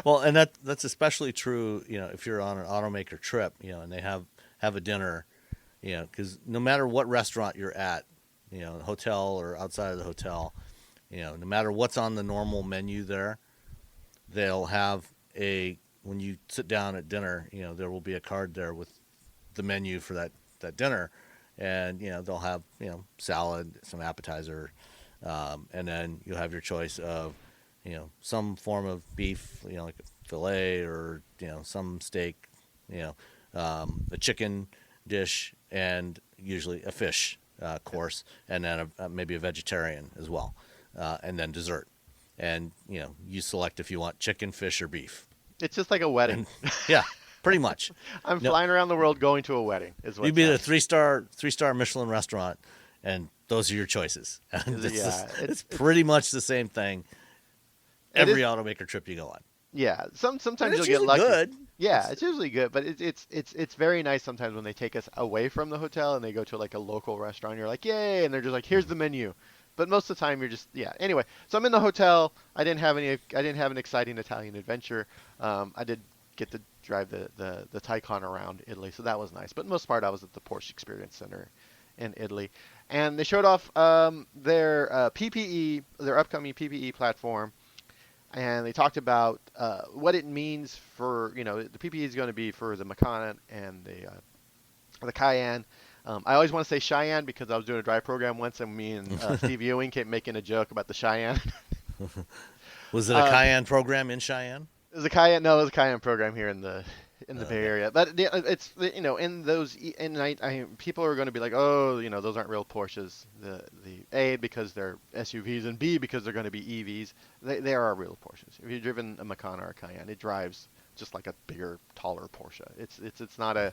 S2: Well, and that's especially true, if you're on an automaker trip, and they have a dinner, because no matter what restaurant you're at, hotel or outside of the hotel, no matter what's on the normal menu there, they'll have when you sit down at dinner, there will be a card there with the menu for that dinner, and they'll have salad, some appetizer, and then you'll have your choice of some form of beef, like a fillet, or some steak, a chicken dish, and usually a fish course, and then maybe a vegetarian as well, and then dessert. And you select if you want chicken, fish, or beef.
S3: It's just like a wedding.
S2: Yeah, pretty much.
S3: I'm flying around the world going to a wedding. Is what
S2: You'd be at a
S3: sounds.
S2: three-star Michelin restaurant, and those are your choices. And
S3: Yeah,
S2: it's pretty much the same thing every automaker trip you go on.
S3: Yeah, sometimes
S2: It's
S3: you'll get
S2: usually
S3: lucky.
S2: good.
S3: Yeah, it's usually good, but it's very nice sometimes when they take us away from the hotel and they go to like a local restaurant. You're like, yay, and they're just like, here's the menu. But most of the time you're just, yeah. Anyway, so I'm in the hotel. I didn't have an exciting Italian adventure. I did get to drive the Taycan around Italy, so that was nice. But most part I was at the Porsche Experience Center in Italy, and they showed off their PPE, their upcoming PPE platform. And they talked about what it means for, the PPE is going to be for the Macan and the Cayenne. I always want to say Cheyenne because I was doing a drive program once, and me and Steve Ewing kept making a joke about the Cheyenne.
S2: Was it a Cayenne program in Cheyenne?
S3: It was a Cayenne. No, it was a Cayenne program here in the Bay Area. But it's in those people are going to be like, oh, those aren't real Porsches. The because they're SUVs, and B because they're going to be EVs. They are real Porsches. If you've driven a Macan or a Cayenne, it drives just like a bigger, taller Porsche. It's not a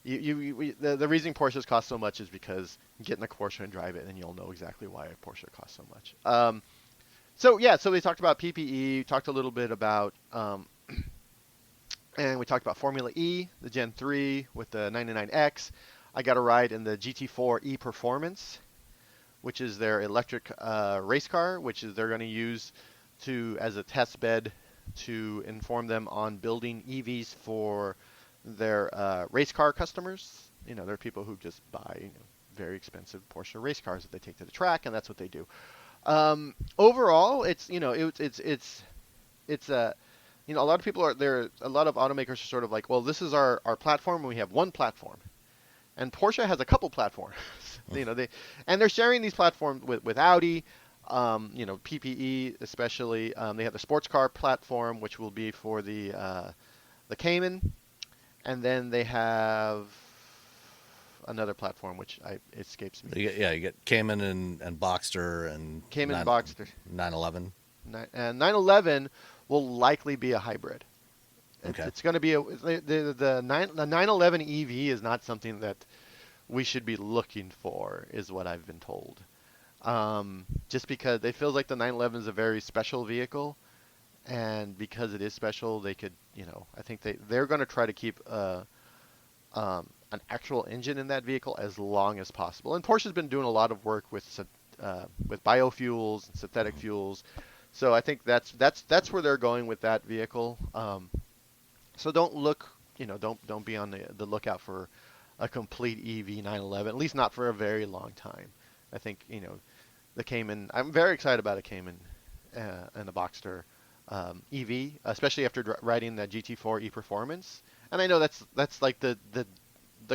S3: the reason Porsches cost so much is because get in a Porsche and drive it, and you'll know exactly why a Porsche costs so much. So they talked about PPE, talked a little bit about, and we talked about Formula E, the Gen 3 with the 99X. I got a ride in the GT4 E Performance, which is their electric race car, which is they're going to use as a test bed to inform them on building EVs for their race car customers. There are people who just buy very expensive Porsche race cars that they take to the track, and that's what they do. Overall, it's a lot of people are there. A lot of automakers are sort of like, well, this is our platform, and we have one platform, and Porsche has a couple platforms. They're sharing these platforms with Audi. PPE especially. They have the sports car platform, which will be for the Cayman. And then they have another platform, which escapes me.
S2: You get Cayman and Boxster and
S3: Cayman Boxster.
S2: 911.
S3: And 911 will likely be a hybrid.
S2: Okay.
S3: It's going to be the 911 EV is not something that we should be looking for, is what I've been told. Just because it feels like the 911 is a very special vehicle. And because it is special, they could, I think they're going to try to keep an actual engine in that vehicle as long as possible. And Porsche's been doing a lot of work with biofuels and synthetic fuels, so I think that's where they're going with that vehicle. So don't look, don't be on the lookout for a complete EV 911, at least not for a very long time. I think the Cayman. I'm very excited about a Cayman and the Boxster. EV, especially after riding the GT4 E Performance, and I know that's like the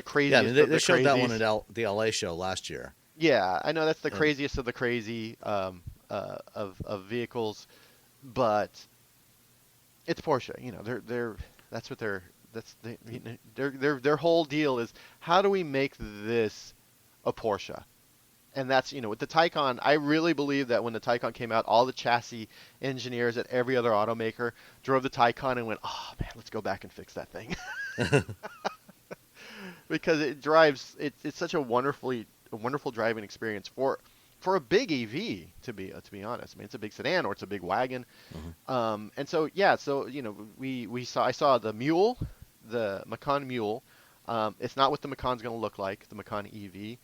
S3: craziest.
S2: Yeah, they showed
S3: crazies.
S2: that one at the LA show last year.
S3: Yeah, I know that's the craziest of the crazy of vehicles, but it's Porsche. Their whole deal is how do we make this a Porsche? And that's, with the Taycan, I really believe that when the Taycan came out, all the chassis engineers at every other automaker drove the Taycan and went, oh man, let's go back and fix that thing. Because it drives, it's such a wonderful driving experience for a big EV, to be honest. I mean, it's a big sedan or it's a big wagon. And so, yeah, so, I saw the Mule, the Macan Mule. It's not what the Macan's going to look like, the Macan EV.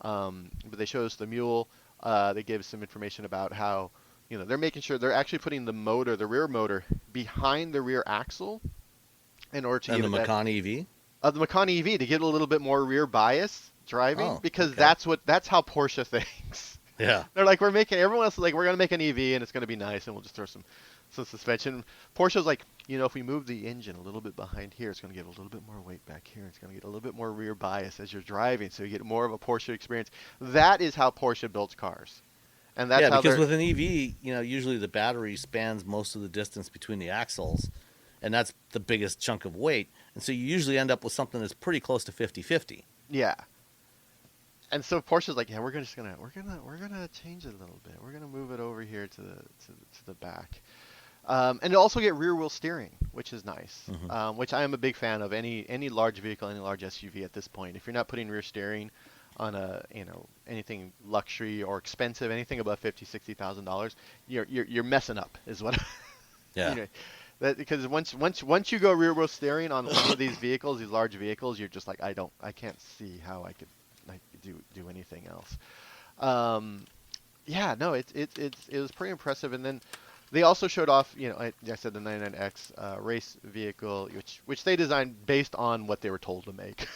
S3: But they showed us the Mule. They gave us some information about how, they're making sure they're actually putting the rear motor behind the rear axle in order to
S2: and
S3: give
S2: the
S3: it
S2: Macan EV?
S3: the Macan EV to get a little bit more rear bias driving, because
S2: okay.
S3: that's how Porsche thinks.
S2: Yeah.
S3: They're like, everyone else is like, we're going to make an EV and it's going to be nice and we'll just throw some suspension. Porsche's like, if we move the engine a little bit behind here, it's going to get a little bit more weight back here. It's going to get a little bit more rear bias as you're driving, so you get more of a Porsche experience. That is how Porsche builds cars. And that's how
S2: because with an EV, usually the battery spans most of the distance between the axles, and that's the biggest chunk of weight. And so you usually end up with something that's pretty close to 50-50.
S3: Yeah. And so Porsche's like, yeah, we're gonna change it a little bit. We're gonna move it over here to the back, and it'll also get rear wheel steering, which is nice. Which I am a big fan of any large vehicle, any large SUV at this point. If you're not putting rear steering on anything luxury or expensive, anything above $50,000-$60,000, you're messing up, is what.
S2: Yeah.
S3: Because once you go rear wheel steering on one of these vehicles, these large vehicles, you're just like, I can't see how I could do anything else. Yeah, no, it was pretty impressive. And then they also showed off, I said the 99X race vehicle, which they designed based on what they were told to make.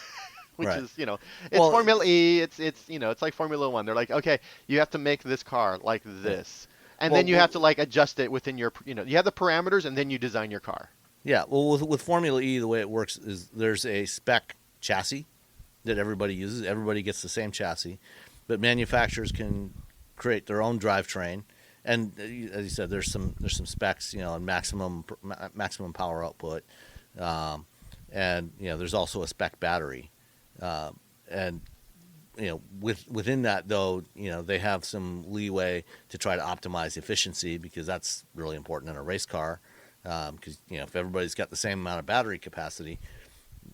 S3: Which
S2: right.
S3: is, it's Formula E, it's like Formula One. They're like, okay, you have to make this car like this. And then you have to adjust it within your, you have the parameters, and then you design your car.
S2: Yeah, well, with Formula E, the way it works is there's a spec chassis that everybody uses. Everybody gets the same chassis, but manufacturers can create their own drivetrain. And as you said, there's some specs, and maximum power output, and there's also a spec battery, and within that, though, they have some leeway to try to optimize efficiency, because that's really important in a race car. Because, if everybody's got the same amount of battery capacity,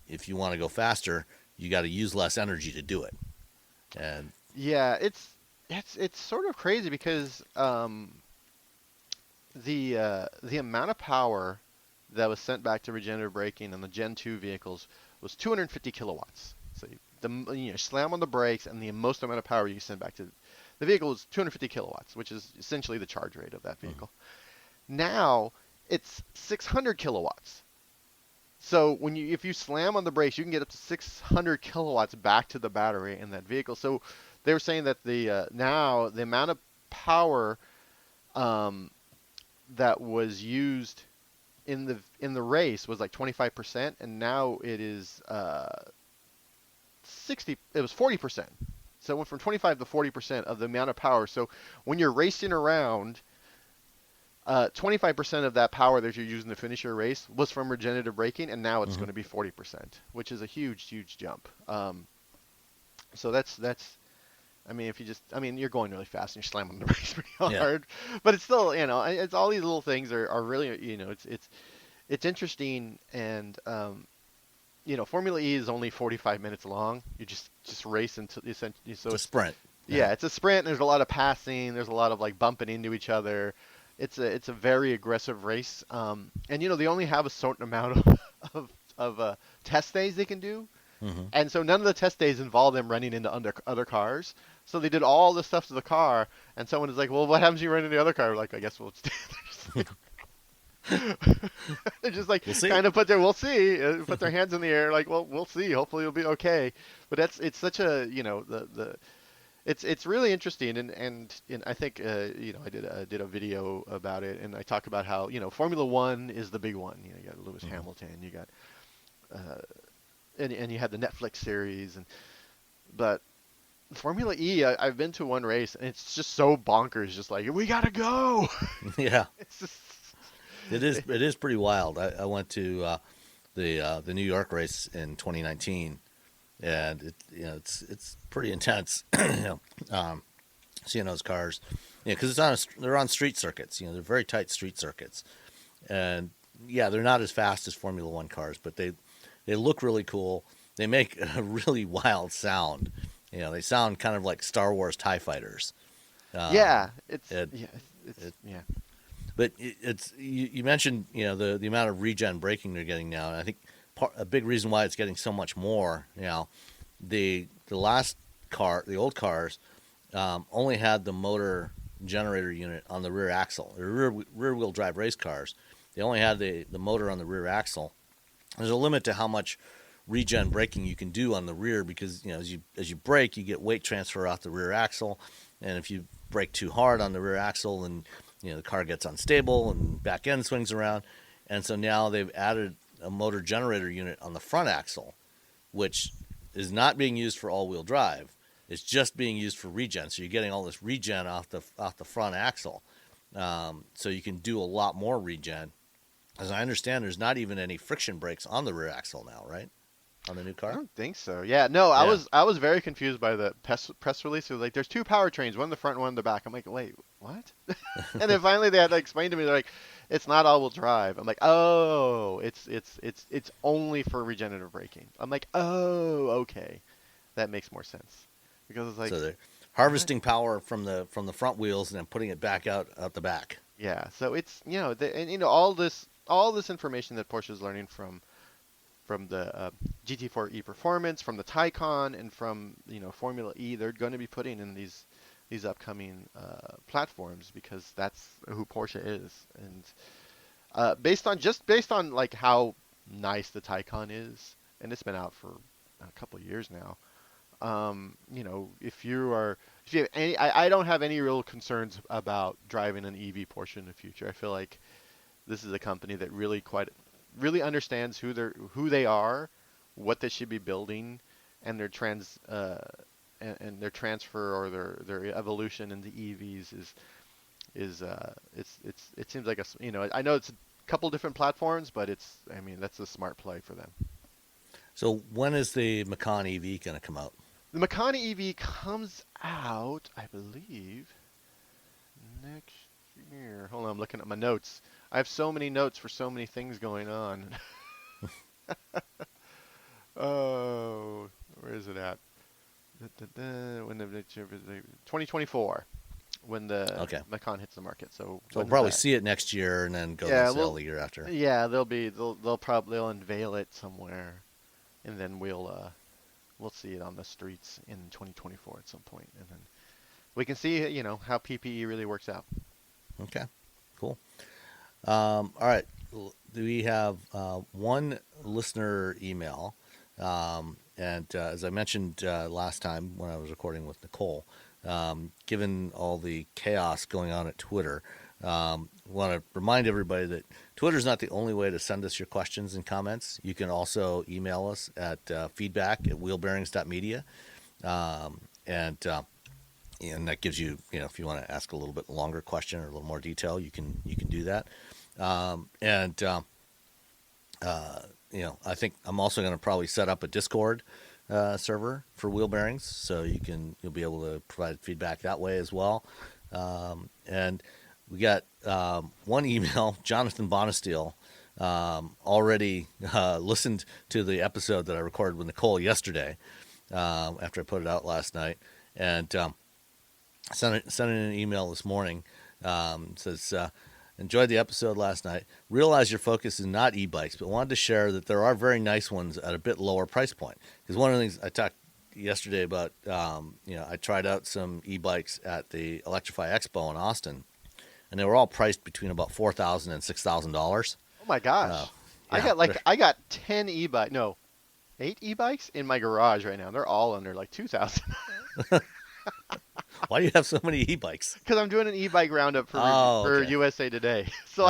S2: if you want to go faster, you got to use less energy to do it. And
S3: yeah, it's sort of crazy because the amount of power that was sent back to regenerative braking on the Gen 2 vehicles was 250 kilowatts. So you slam on the brakes, and the most amount of power you send back to the vehicle is 250 kilowatts, which is essentially the charge rate of that vehicle. Now it's 600 kilowatts. So if you slam on the brakes, you can get up to 600 kilowatts back to the battery in that vehicle. So they were saying that now the amount of power that was used in the race was like 25%, and now it is 60. It was 40%. So it went from 25 to 40% of the amount of power. So when you're racing around, 25% of that power that you're using to finish your race was from regenerative braking, and now it's going to be 40%, which is a huge jump. So that's. I mean, you're going really fast and you're slamming the brakes pretty hard, but it's still, it's all these little things are really, it's interesting. And Formula E is only 45 minutes long. You just race until essentially. So
S2: it's a sprint.
S3: Yeah, it's a sprint. And there's a lot of passing. There's a lot of bumping into each other. It's a very aggressive race. And they only have a certain amount of test days they can do. And so none of the test days involve them running into other cars. So they did all this stuff to the car, and someone is like, well, what happens if you run into the other car? We're like, I guess we'll stay there. They're just like, kind of put their hands in the air, like, well, we'll see. Hopefully it'll be okay. But it's such a, it's really interesting. And I think, I did a video about it, and I talk about how, Formula One is the big one. You got Lewis Hamilton, you got, and you had the Netflix series, but Formula E, I've been to one race, and it's just so bonkers. Just like, we gotta go.
S2: Yeah,
S3: it's just
S2: it is pretty wild. I went to the New York race in 2019, and it's pretty intense. Seeing those cars, because they're on street circuits. They're very tight street circuits, and yeah, they're not as fast as Formula One cars, but they look really cool. They make a really wild sound. They sound kind of like Star Wars TIE fighters.
S3: Yeah, it's
S2: But you mentioned the amount of regen braking they're getting now, and I think a big reason why it's getting so much more. The last car, the old cars, only had the motor generator unit on the rear axle. The rear wheel drive race cars, they only had the motor on the rear axle. There's a limit to how much regen braking you can do on the rear, because as you brake, you get weight transfer off the rear axle, and if you brake too hard on the rear axle, and the car gets unstable and back end swings around. And so now they've added a motor generator unit on the front axle, which is not being used for all-wheel drive. It's just being used for regen. So you're getting all this regen off the front axle. So you can do a lot more regen. As I understand, there's not even any friction brakes on the rear axle now, right? On the new car?
S3: I don't think so. Yeah, no,
S2: Yeah.
S3: I was very confused by the press release. It was like, there's two powertrains, one in the front and one in the back. I'm like, wait, what? And then finally they had to explain to me, they're like, it's not all-wheel drive. I'm like, oh, it's only for regenerative braking. I'm like, oh, okay, that makes more sense, because it's like,
S2: So they're harvesting power from the front wheels and then putting it back out the back.
S3: yeah. So it's all this information that Porsche is learning from the GT4 E Performance, from the Taycan, and from Formula E, they're going to be putting in these upcoming platforms, because that's who Porsche is. And based on like how nice the Taycan is, and it's been out for a couple of years now. If you have any, I don't have any real concerns about driving an EV Porsche in the future. I feel like this is a company that really understands who they are, what they should be building, and their their transfer, or their evolution into EVs it seems like I know it's a couple different platforms, but that's a smart play for them.
S2: So when is the Macan EV going to come out?
S3: The Macan EV comes out, I believe, next year. Hold on, I'm looking at my notes. I have so many notes for so many things going on. Oh, where is it at? When the 2024, when the Macan hits the market. So
S2: we'll probably see it next year and then go to sale the year after.
S3: Yeah, they'll unveil it somewhere, and then we'll see it on the streets in 2024 at some point, and then we can see how PPE really works out.
S2: Okay, cool. All right, we have one listener email, and as I mentioned last time when I was recording with Nicole, given all the chaos going on at Twitter, want to remind everybody that Twitter is not the only way to send us your questions and comments. You can also email us at feedback@wheelbearings.media, and that gives you, if you want to ask a little bit longer question or a little more detail, you can do that. I think I'm also going to probably set up a Discord server for Wheel Bearings, so you'll be able to provide feedback that way as well. And we got one email, Jonathan Bonesteel, already listened to the episode that I recorded with Nicole yesterday, after I put it out last night, and sent in an email this morning. Says, enjoyed the episode last night. Realize your focus is not e-bikes, but wanted to share that there are very nice ones at a bit lower price point. Because one of the things I talked yesterday about, I tried out some e-bikes at the Electrify Expo in Austin, and they were all priced between about $4,000 and $6,000.
S3: Oh my gosh!
S2: Yeah,
S3: I got 10 e-bikes, no, 8 e-bikes in my garage right now. They're all under like 2,000.
S2: Why do you have so many e-bikes?
S3: Because I'm doing an e-bike roundup for USA Today. So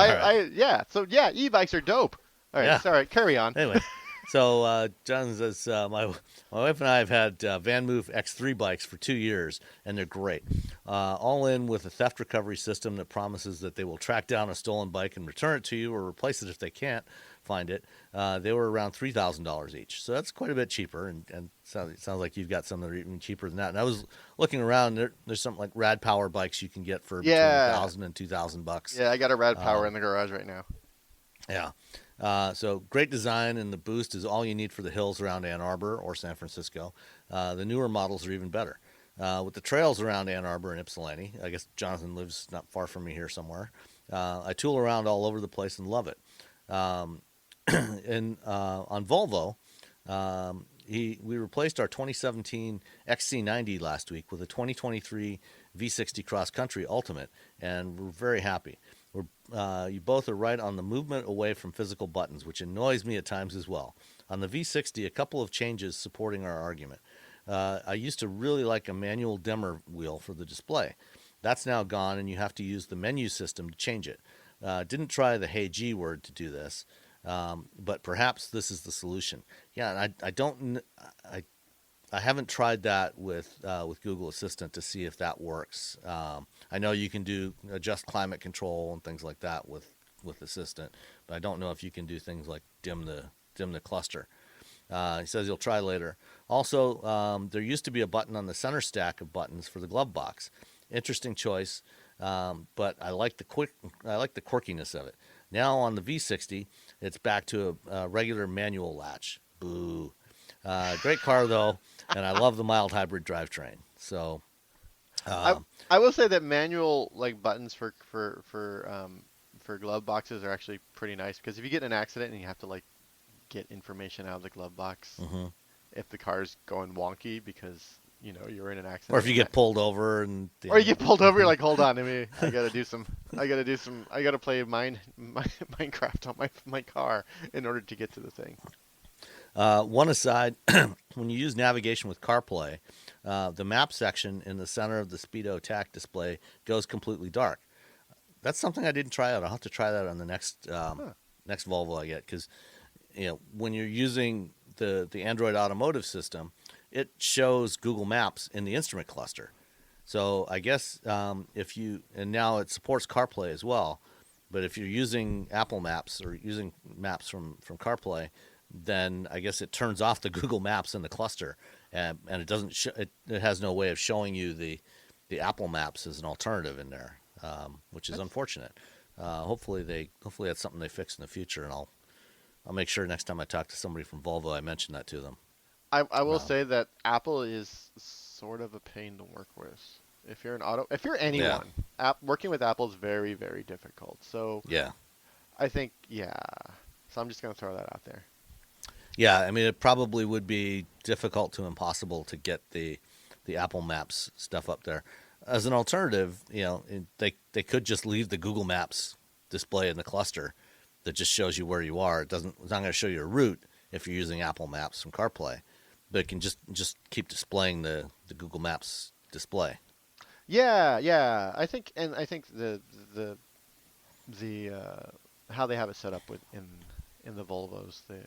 S3: e-bikes are dope. All right, sorry, carry on.
S2: Anyway, so John says, my wife and I have had VanMoof X3 bikes for 2 years, and they're great. All in with a theft recovery system that promises that they will track down a stolen bike and return it to you or replace it if they can't. find it. They were around $3,000 each, so that's quite a bit cheaper. And it sounds like you've got some that are even cheaper than that. And I was looking around. There's some like Rad Power bikes you can get for between $1,000 and $2,000.
S3: Yeah, I got a Rad Power in the garage right now.
S2: Yeah. So great design, and the boost is all you need for the hills around Ann Arbor or San Francisco. The newer models are even better. With the trails around Ann Arbor and Ypsilanti, I guess Jonathan lives not far from me here somewhere. I tool around all over the place and love it. And on Volvo, we replaced our 2017 XC90 last week with a 2023 V60 Cross Country Ultimate, and we're very happy. You both are right on the movement away from physical buttons, which annoys me at times as well. On the V60, a couple of changes supporting our argument. I used to really like a manual dimmer wheel for the display. That's now gone, and you have to use the menu system to change it. Didn't try the Hey G word to do this, but perhaps this is the solution. Yeah, and I haven't tried that with Google Assistant to see if that works. I know you can adjust climate control and things like that with Assistant, but I don't know if you can do things like dim the cluster. He says he'll try later. Also, there used to be a button on the center stack of buttons for the glove box. Interesting choice, but I like the quirkiness of it. Now on the V60, it's back to a regular manual latch. Boo. Great car though, and I love the mild hybrid drivetrain. So,
S3: I will say that manual like buttons for glove boxes are actually pretty nice, because if you get in an accident and you have to like get information out of the glove box, if the car's going wonky because you're in an accident,
S2: or if you get pulled over and
S3: or you get pulled over, you're like, hold on, I gotta play Minecraft on my car in order to get to the thing.
S2: One aside, when you use navigation with CarPlay, the map section in the center of the Speedo TAC display goes completely dark. That's something I didn't try out. I'll have to try that on the next Volvo I get, because when you're using the Android Automotive system, it shows Google Maps in the instrument cluster. So I guess and now it supports CarPlay as well, but if you're using Apple Maps or using maps from CarPlay, then I guess it turns off the Google Maps in the cluster, and it doesn't. It has no way of showing you the Apple Maps as an alternative in there, which is unfortunate. Hopefully that's something they fix in the future, and I'll make sure next time I talk to somebody from Volvo I mention that to them.
S3: I will say that Apple is sort of a pain to work with. If you're anyone, working with Apple is very, very difficult. So
S2: yeah,
S3: I think So I'm just gonna throw that out there.
S2: Yeah, I mean, it probably would be difficult to impossible to get the Apple Maps stuff up there. As an alternative, they could just leave the Google Maps display in the cluster that just shows you where you are. It's not going to show you a route if you're using Apple Maps from CarPlay, but it can just keep displaying the Google Maps display.
S3: Yeah. I think the how they have it set up in the Volvos, the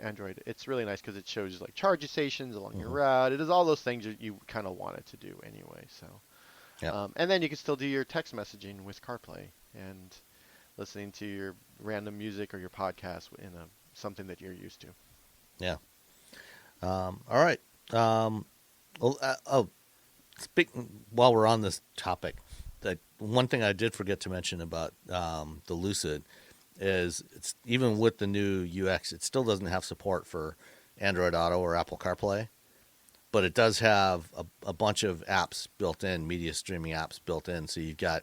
S3: Android, it's really nice because it shows like charge stations along your route. It does all those things you kind of want it to do anyway. So, and then you can still do your text messaging with CarPlay and listening to your random music or your podcast in something that you're used to.
S2: Yeah. All right. While we're on this topic, one thing I did forget to mention about the Lucid is it's even with the new UX, it still doesn't have support for Android Auto or Apple CarPlay, but it does have a bunch of apps built in, media streaming apps built in. So you've got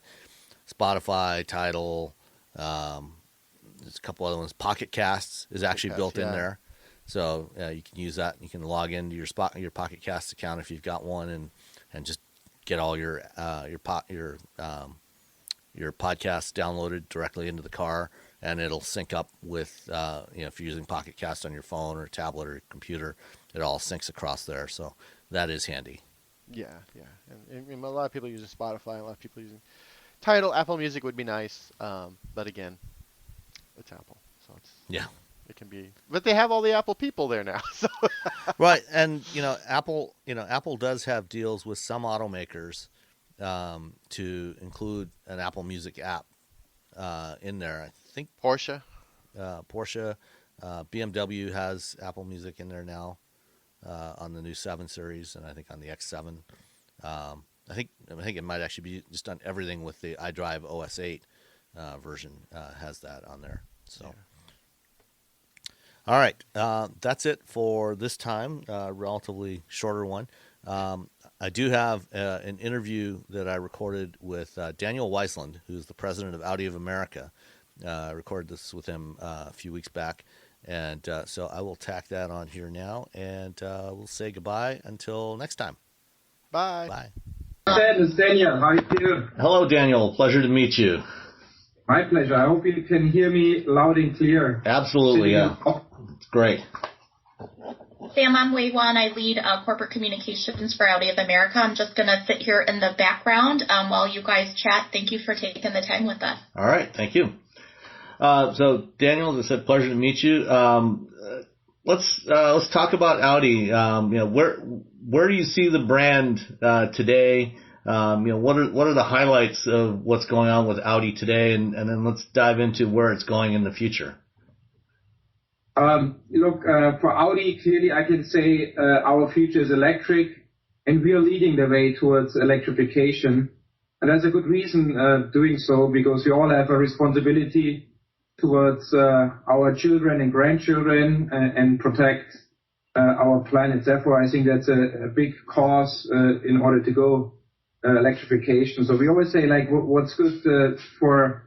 S2: Spotify, Tidal, there's a couple other ones. Pocket Casts is actually built in there. So you can use that. You can log into your Pocket Casts account if you've got one, and just get all your podcasts downloaded directly into the car, and it'll sync up with if you're using Pocket Cast on your phone or tablet or computer, it all syncs across there. So that is handy.
S3: Yeah, and a lot of people using Spotify, a lot of people using Tidal. Apple Music would be nice, but again, it's Apple, so it can be. But they have all the Apple people there now, so.
S2: Right, and Apple does have deals with some automakers to include an Apple Music app in there. I think
S3: Porsche.
S2: Porsche, BMW has Apple Music in there now on the new 7 Series, and I think on the X7. I think it might actually be just on everything with the iDrive OS 8 version has that on there. So, all right, that's it for this time. Relatively shorter one. I do have an interview that I recorded with Daniel Weisland, who's the president of Audi of America. I recorded this with him a few weeks back, and so I will tack that on here now, and we'll say goodbye until next time.
S3: Bye.
S2: Bye.
S5: It's Daniel. How are you doing?
S2: Hello, Daniel. Pleasure to meet you.
S5: My pleasure. I hope you can hear me loud and clear.
S2: Absolutely, yeah. It's great.
S6: Sam, I'm Wei Wan. I lead corporate communications for Audi of America. I'm just going to sit here in the background while you guys chat. Thank you for taking the time with us.
S2: All right. Thank you. So, Daniel, as I said, pleasure to meet you. Let's talk about Audi. Where do you see the brand today? What are the highlights of what's going on with Audi today, and then let's dive into where it's going in the future.
S5: For Audi, clearly I can say our future is electric, and we are leading the way towards electrification. And there's a good reason doing so, because we all have a responsibility towards our children and grandchildren and protect our planet. Therefore, I think that's a big cause in order to go electrification. So we always say, like, what's good for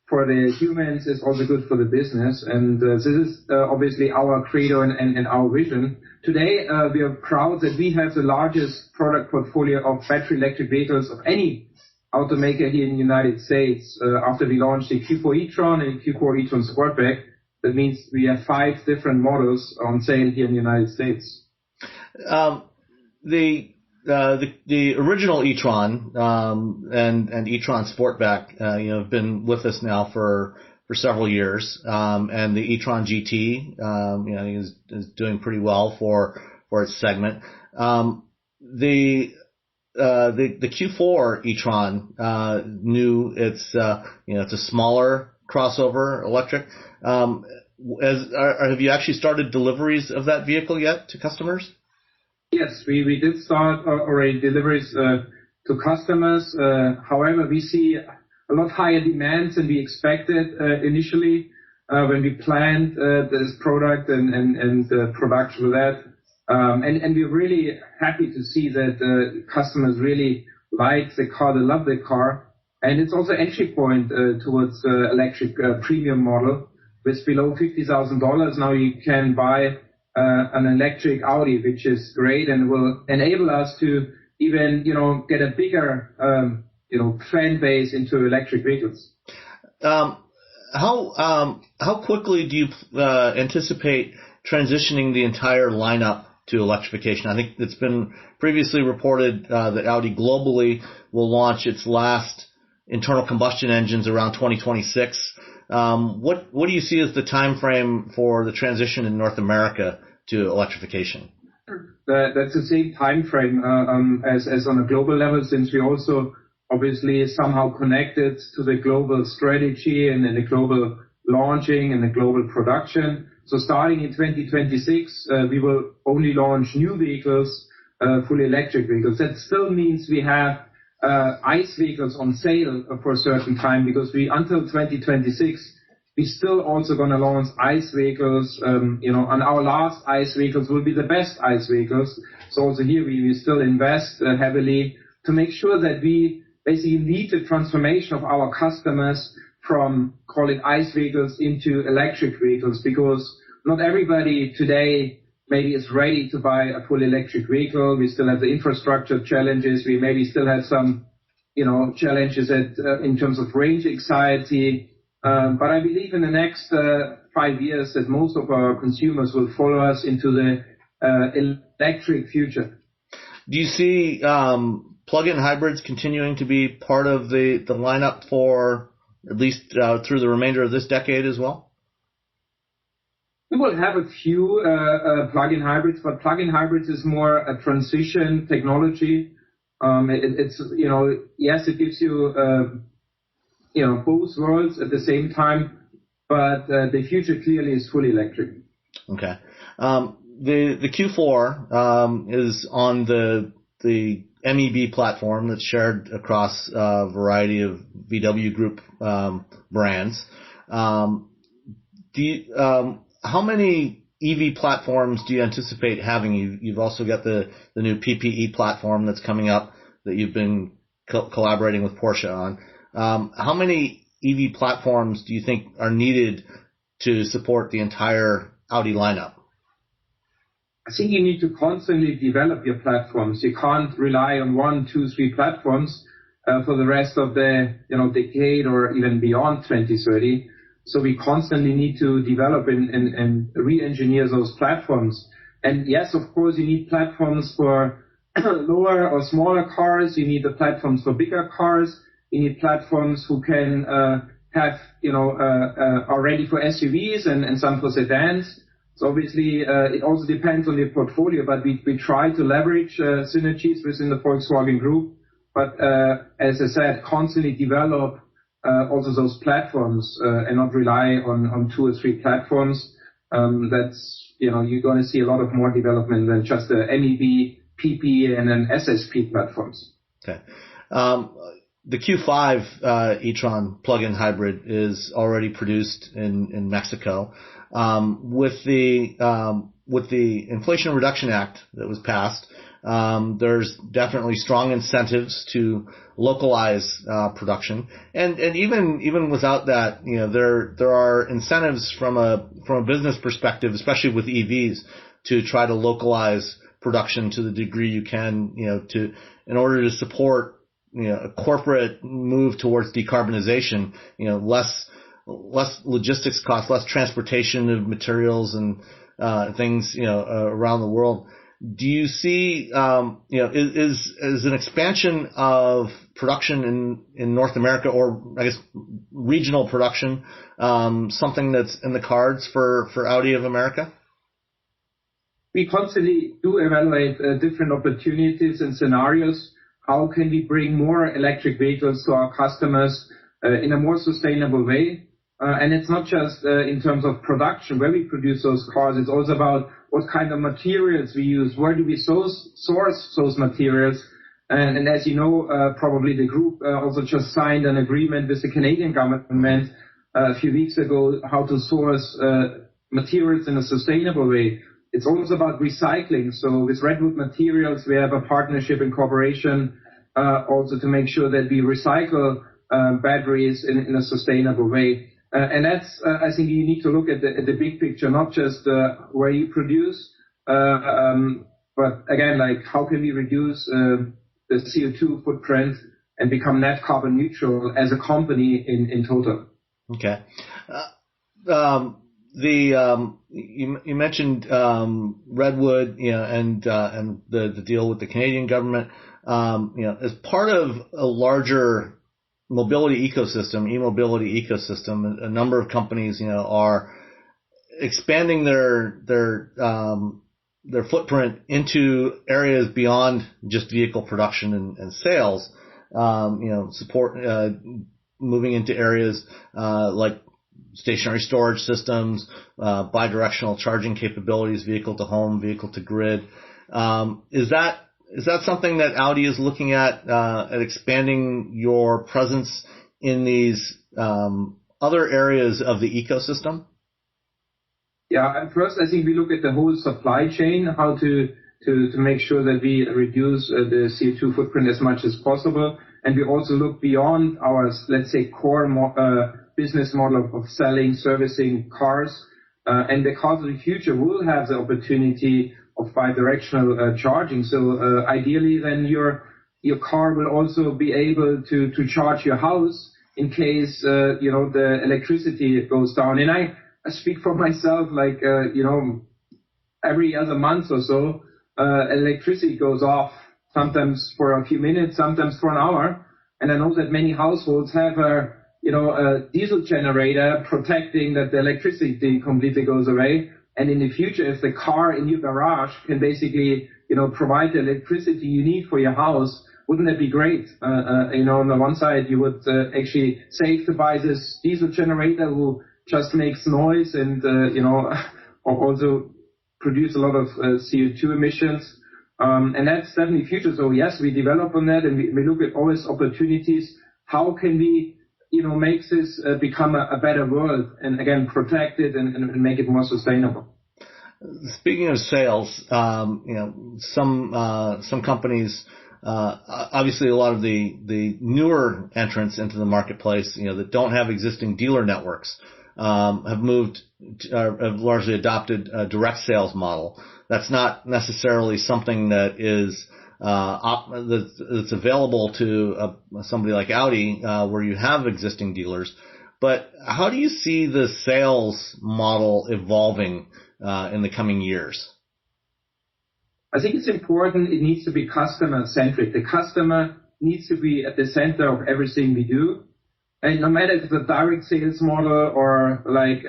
S5: the humans is also good for the business. And this is obviously our credo and our vision. Today, we are proud that we have the largest product portfolio of battery electric vehicles of any automaker here in the United States. After we launched the Q4 e-tron and Q4 e-tron Sportback, that means we have 5 different models on sale here in the United States.
S2: The original e-tron and e-tron Sportback, have been with us now for several years, and the e-tron GT, is doing pretty well for its segment. The Q4 e-tron, it's a smaller crossover electric. Have you actually started deliveries of that vehicle yet to customers?
S5: Yes, we did start already deliveries to customers. However, we see a lot higher demands than we expected initially when we planned this product and production of that. And we're really happy to see that customers really like the car, they love the car. And it's also entry point towards electric premium model. With below $50,000, now you can buy an electric Audi, which is great and will enable us to even, get a bigger, fan base into electric vehicles.
S2: How quickly do you anticipate transitioning the entire lineup to electrification? I think it's been previously reported that Audi globally will launch its last internal combustion engines around 2026. What do you see as the time frame for the transition in North America to electrification?
S5: That's the same time frame as on a global level, since we also obviously somehow connected to the global strategy and the global launching and the global production. So starting in 2026, we will only launch new vehicles, fully electric vehicles. That still means we have ICE vehicles on sale for a certain time, because until 2026, we still also going to launch ICE vehicles, and our last ICE vehicles will be the best ICE vehicles. So also here we still invest heavily to make sure that we basically lead the transformation of our customers from, call it, ICE vehicles into electric vehicles, because not everybody today maybe is ready to buy a full electric vehicle. We still have the infrastructure challenges. We maybe still have some, challenges in terms of range anxiety. But I believe in the next 5 years that most of our consumers will follow us into the electric future.
S2: Do you see plug-in hybrids continuing to be part of the lineup for at least through the remainder of this decade as well?
S5: We will have a few plug-in hybrids, but plug-in hybrids is more a transition technology. It's yes, it gives you both worlds at the same time. but the future clearly is fully electric.
S2: Okay. The Q4 is on the MEB platform that's shared across a variety of VW Group brands. How many EV platforms do you anticipate having? You've also got the new PPE platform that's coming up that you've been collaborating with Porsche on. How many EV platforms do you think are needed to support the entire Audi lineup?
S5: I think you need to constantly develop your platforms. You can't rely on 1, 2, 3 platforms for the rest of the decade or even beyond 2030. So we constantly need to develop and re-engineer those platforms. And yes, of course, you need platforms for lower or smaller cars. You need the platforms for bigger cars. You need platforms who can are ready for SUVs and some for sedans. So obviously, it also depends on the portfolio, but we try to leverage synergies within the Volkswagen Group. But as I said, constantly develop also those platforms and not rely on 2 or 3 platforms. That's, you're going to see a lot of more development than just the MEB, PP, and then SSP platforms.
S2: Okay. The Q5 e-tron plug-in hybrid is already produced in Mexico. With the Inflation Reduction Act that was passed, there's definitely strong incentives to localize production, and even without that, there are incentives from a business perspective, especially with EVs, to try to localize production to the degree you can, in order to support a corporate move towards decarbonization, less logistics costs, less transportation of materials and things, around the world. Do you see, is an expansion of production in North America, or I guess regional production, something that's in the cards for Audi of America?
S5: We constantly do evaluate different opportunities and scenarios. How can we bring more electric vehicles to our customers in a more sustainable way? And it's not just in terms of production, where we produce those cars. It's also about what kind of materials we use. Where do we source those materials? And as you know, probably the group also just signed an agreement with the Canadian government a few weeks ago how to source materials in a sustainable way. It's also about recycling. So with Redwood Materials, we have a partnership and cooperation also to make sure that we recycle batteries in a sustainable way. And that's, I think you need to look at the big picture, not just where you produce, but again, like how can we reduce the CO2 footprint and become net carbon neutral as a company in total.
S2: Okay. You mentioned Redwood, and the deal with the Canadian government, as part of a larger mobility ecosystem, e-mobility ecosystem. A number of companies, are expanding their footprint into areas beyond just vehicle production and sales. Support moving into areas like stationary storage systems, bidirectional charging capabilities, vehicle to home, vehicle to grid. Is that something that Audi is looking at expanding your presence in these other areas of the ecosystem?
S5: Yeah, at first I think we look at the whole supply chain, how to make sure that we reduce the CO2 footprint as much as possible. And we also look beyond our, let's say, core business model of selling, servicing cars. And the cars of the future will have the opportunity of bidirectional charging. So ideally, then your car will also be able to charge your house in case the electricity goes down. And I speak for myself, like every other month or so, electricity goes off. Sometimes for a few minutes, sometimes for an hour. And I know that many households have a diesel generator protecting that the electricity completely goes away. And in the future, if the car in your garage can basically, provide the electricity you need for your house, wouldn't that be great? On the one side, you would actually save to buy this diesel generator who just makes noise and, also produce a lot of CO2 emissions. And that's definitely future. So yes, we develop on that, and we look at always opportunities. How can we, make this become a better world, and again, protect it and make it more sustainable?
S2: Speaking of sales, some companies, obviously a lot of the newer entrants into the marketplace, that don't have existing dealer networks, have largely adopted a direct sales model. That's not necessarily something that is that's available to somebody like Audi, where you have existing dealers. But how do you see the sales model evolving in the coming years?
S5: I think it's important. It needs to be customer-centric. The customer needs to be at the center of everything we do. And no matter if it's a direct sales model or like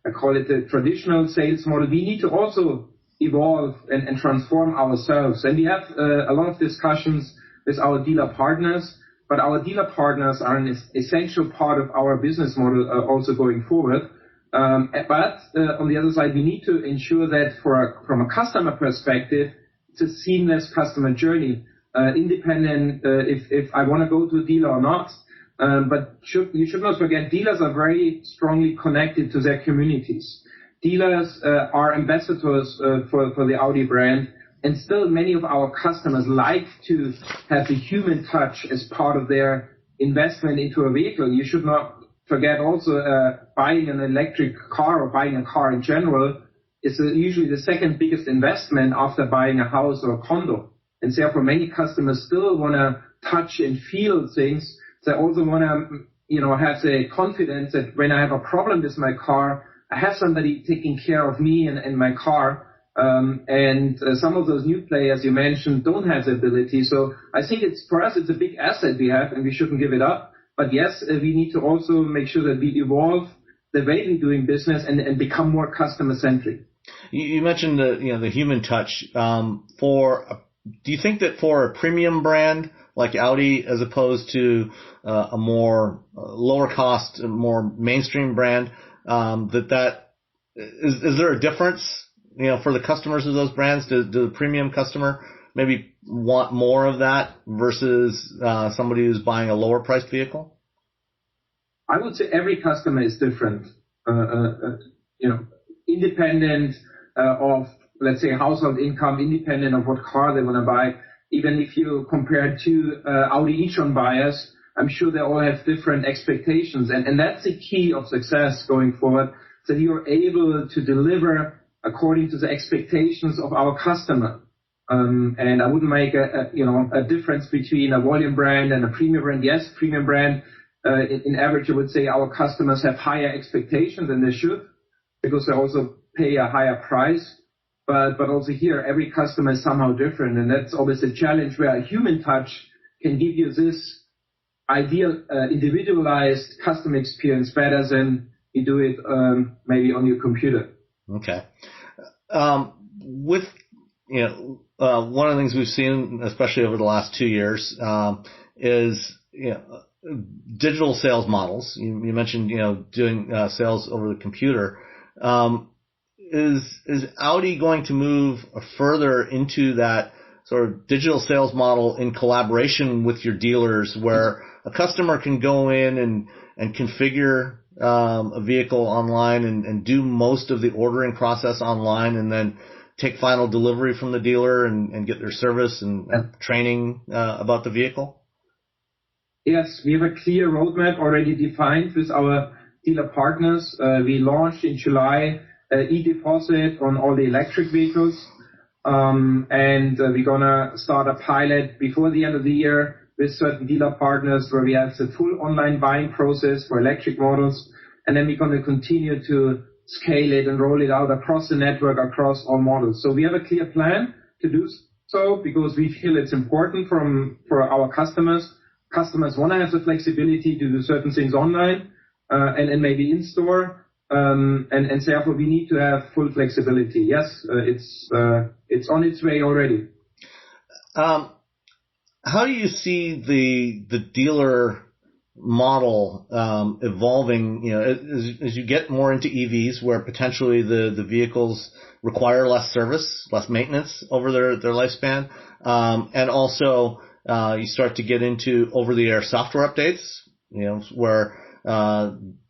S5: I call it the traditional sales model, we need to also evolve and transform ourselves. And we have a lot of discussions with our dealer partners, but our dealer partners are an essential part of our business model also going forward. But on the other side, we need to ensure that from a customer perspective, it's a seamless customer journey, independent if I want to go to a dealer or not. But you should not forget, dealers are very strongly connected to their communities. Dealers are ambassadors for the Audi brand, and still many of our customers like to have the human touch as part of their investment into a vehicle. You should not forget also buying an electric car or buying a car in general is usually the second biggest investment after buying a house or a condo. And therefore many customers still want to touch and feel things. They also want to, have the confidence that when I have a problem with my car, I have somebody taking care of me and my car. And some of those new players you mentioned don't have the ability. So I think for us, it's a big asset we have, and we shouldn't give it up. But yes, we need to also make sure that we evolve the way we're doing business and become more customer centric.
S2: You mentioned the human touch. Do you think that for a premium brand like Audi, as opposed to a more lower cost, more mainstream brand, that is there a difference, for the customers of those brands? Do the premium customer maybe want more of that versus somebody who's buying a lower priced vehicle?
S5: I would say every customer is different, independent of, let's say, household income, independent of what car they want to buy. Even if you compare two Audi e-tron buyers, I'm sure they all have different expectations. And that's the key of success going forward, that you're able to deliver according to the expectations of our customer. And I wouldn't make a difference between a volume brand and a premium brand. Yes, premium brand, in average, I would say our customers have higher expectations than they should, because they also pay a higher price. But also here, every customer is somehow different. And that's always a challenge, where a human touch can give you this ideal, individualized customer experience better than you do it maybe on your computer.
S2: Okay. One of the things we've seen, especially over the last 2 years, is digital sales models. You mentioned doing sales over the computer. Is Audi going to move further into that sort of digital sales model in collaboration with your dealers, where a customer can go in and configure a vehicle online and do most of the ordering process online, and then take final delivery from the dealer and get their service and training about the vehicle?
S5: Yes, we have a clear roadmap already defined with our dealer partners. We launched in July e-deposit on all the electric vehicles. And we're going to start a pilot before the end of the year with certain dealer partners, where we have the full online buying process for electric models. And then we're going to continue to scale it and roll it out across the network, across all models. So we have a clear plan to do so, because we feel it's important for our customers. Customers want to have the flexibility to do certain things online and maybe in store. And therefore we need to have full flexibility. Yes, it's on its way already.
S2: How do you see the dealer model evolving, as you get more into EVs, where potentially the vehicles require less service, less maintenance over their lifespan, and also you start to get into over-the-air software updates, where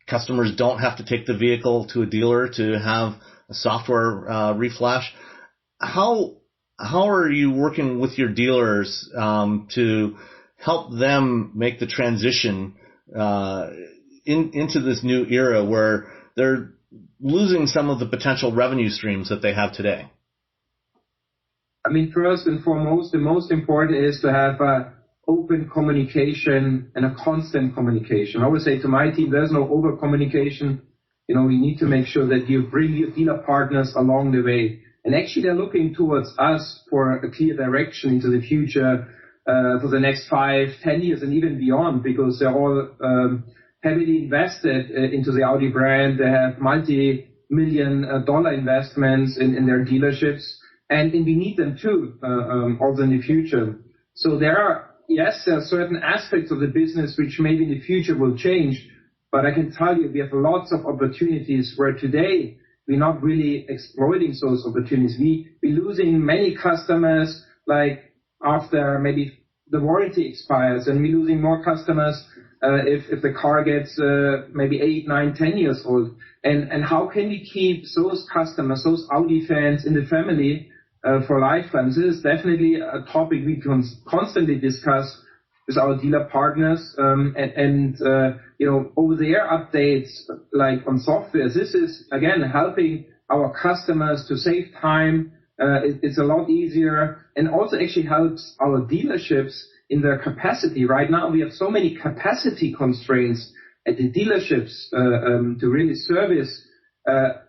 S2: customers don't have to take the vehicle to a dealer to have a software reflash. How are you working with your dealers to help them make the transition into this new era where they're losing some of the potential revenue streams that they have today?
S5: I mean, first and foremost, the most important is to have open communication and a constant communication. I always say to my team, there's no over communication. We need to make sure that you bring your dealer partners along the way. And actually, they're looking towards us for a clear direction into the future for the next 5-10 years and even beyond, because they're all heavily invested into the Audi brand. They have multi-million dollar investments in their dealerships, and we need them too, also in the future. So there are certain aspects of the business which maybe in the future will change, but I can tell you we have lots of opportunities where today we're not really exploiting those opportunities. We're losing many customers, like after maybe the warranty expires, and we're losing more customers if the car gets maybe 8, 9, 10 years old. And how can we keep those customers, those Audi fans in the family for lifetime? This is definitely a topic we can constantly discuss with our dealer partners, over-the-air updates like on software. This is again helping our customers to save time. It's a lot easier, and also actually helps our dealerships in their capacity. Right now we have so many capacity constraints at the dealerships to really service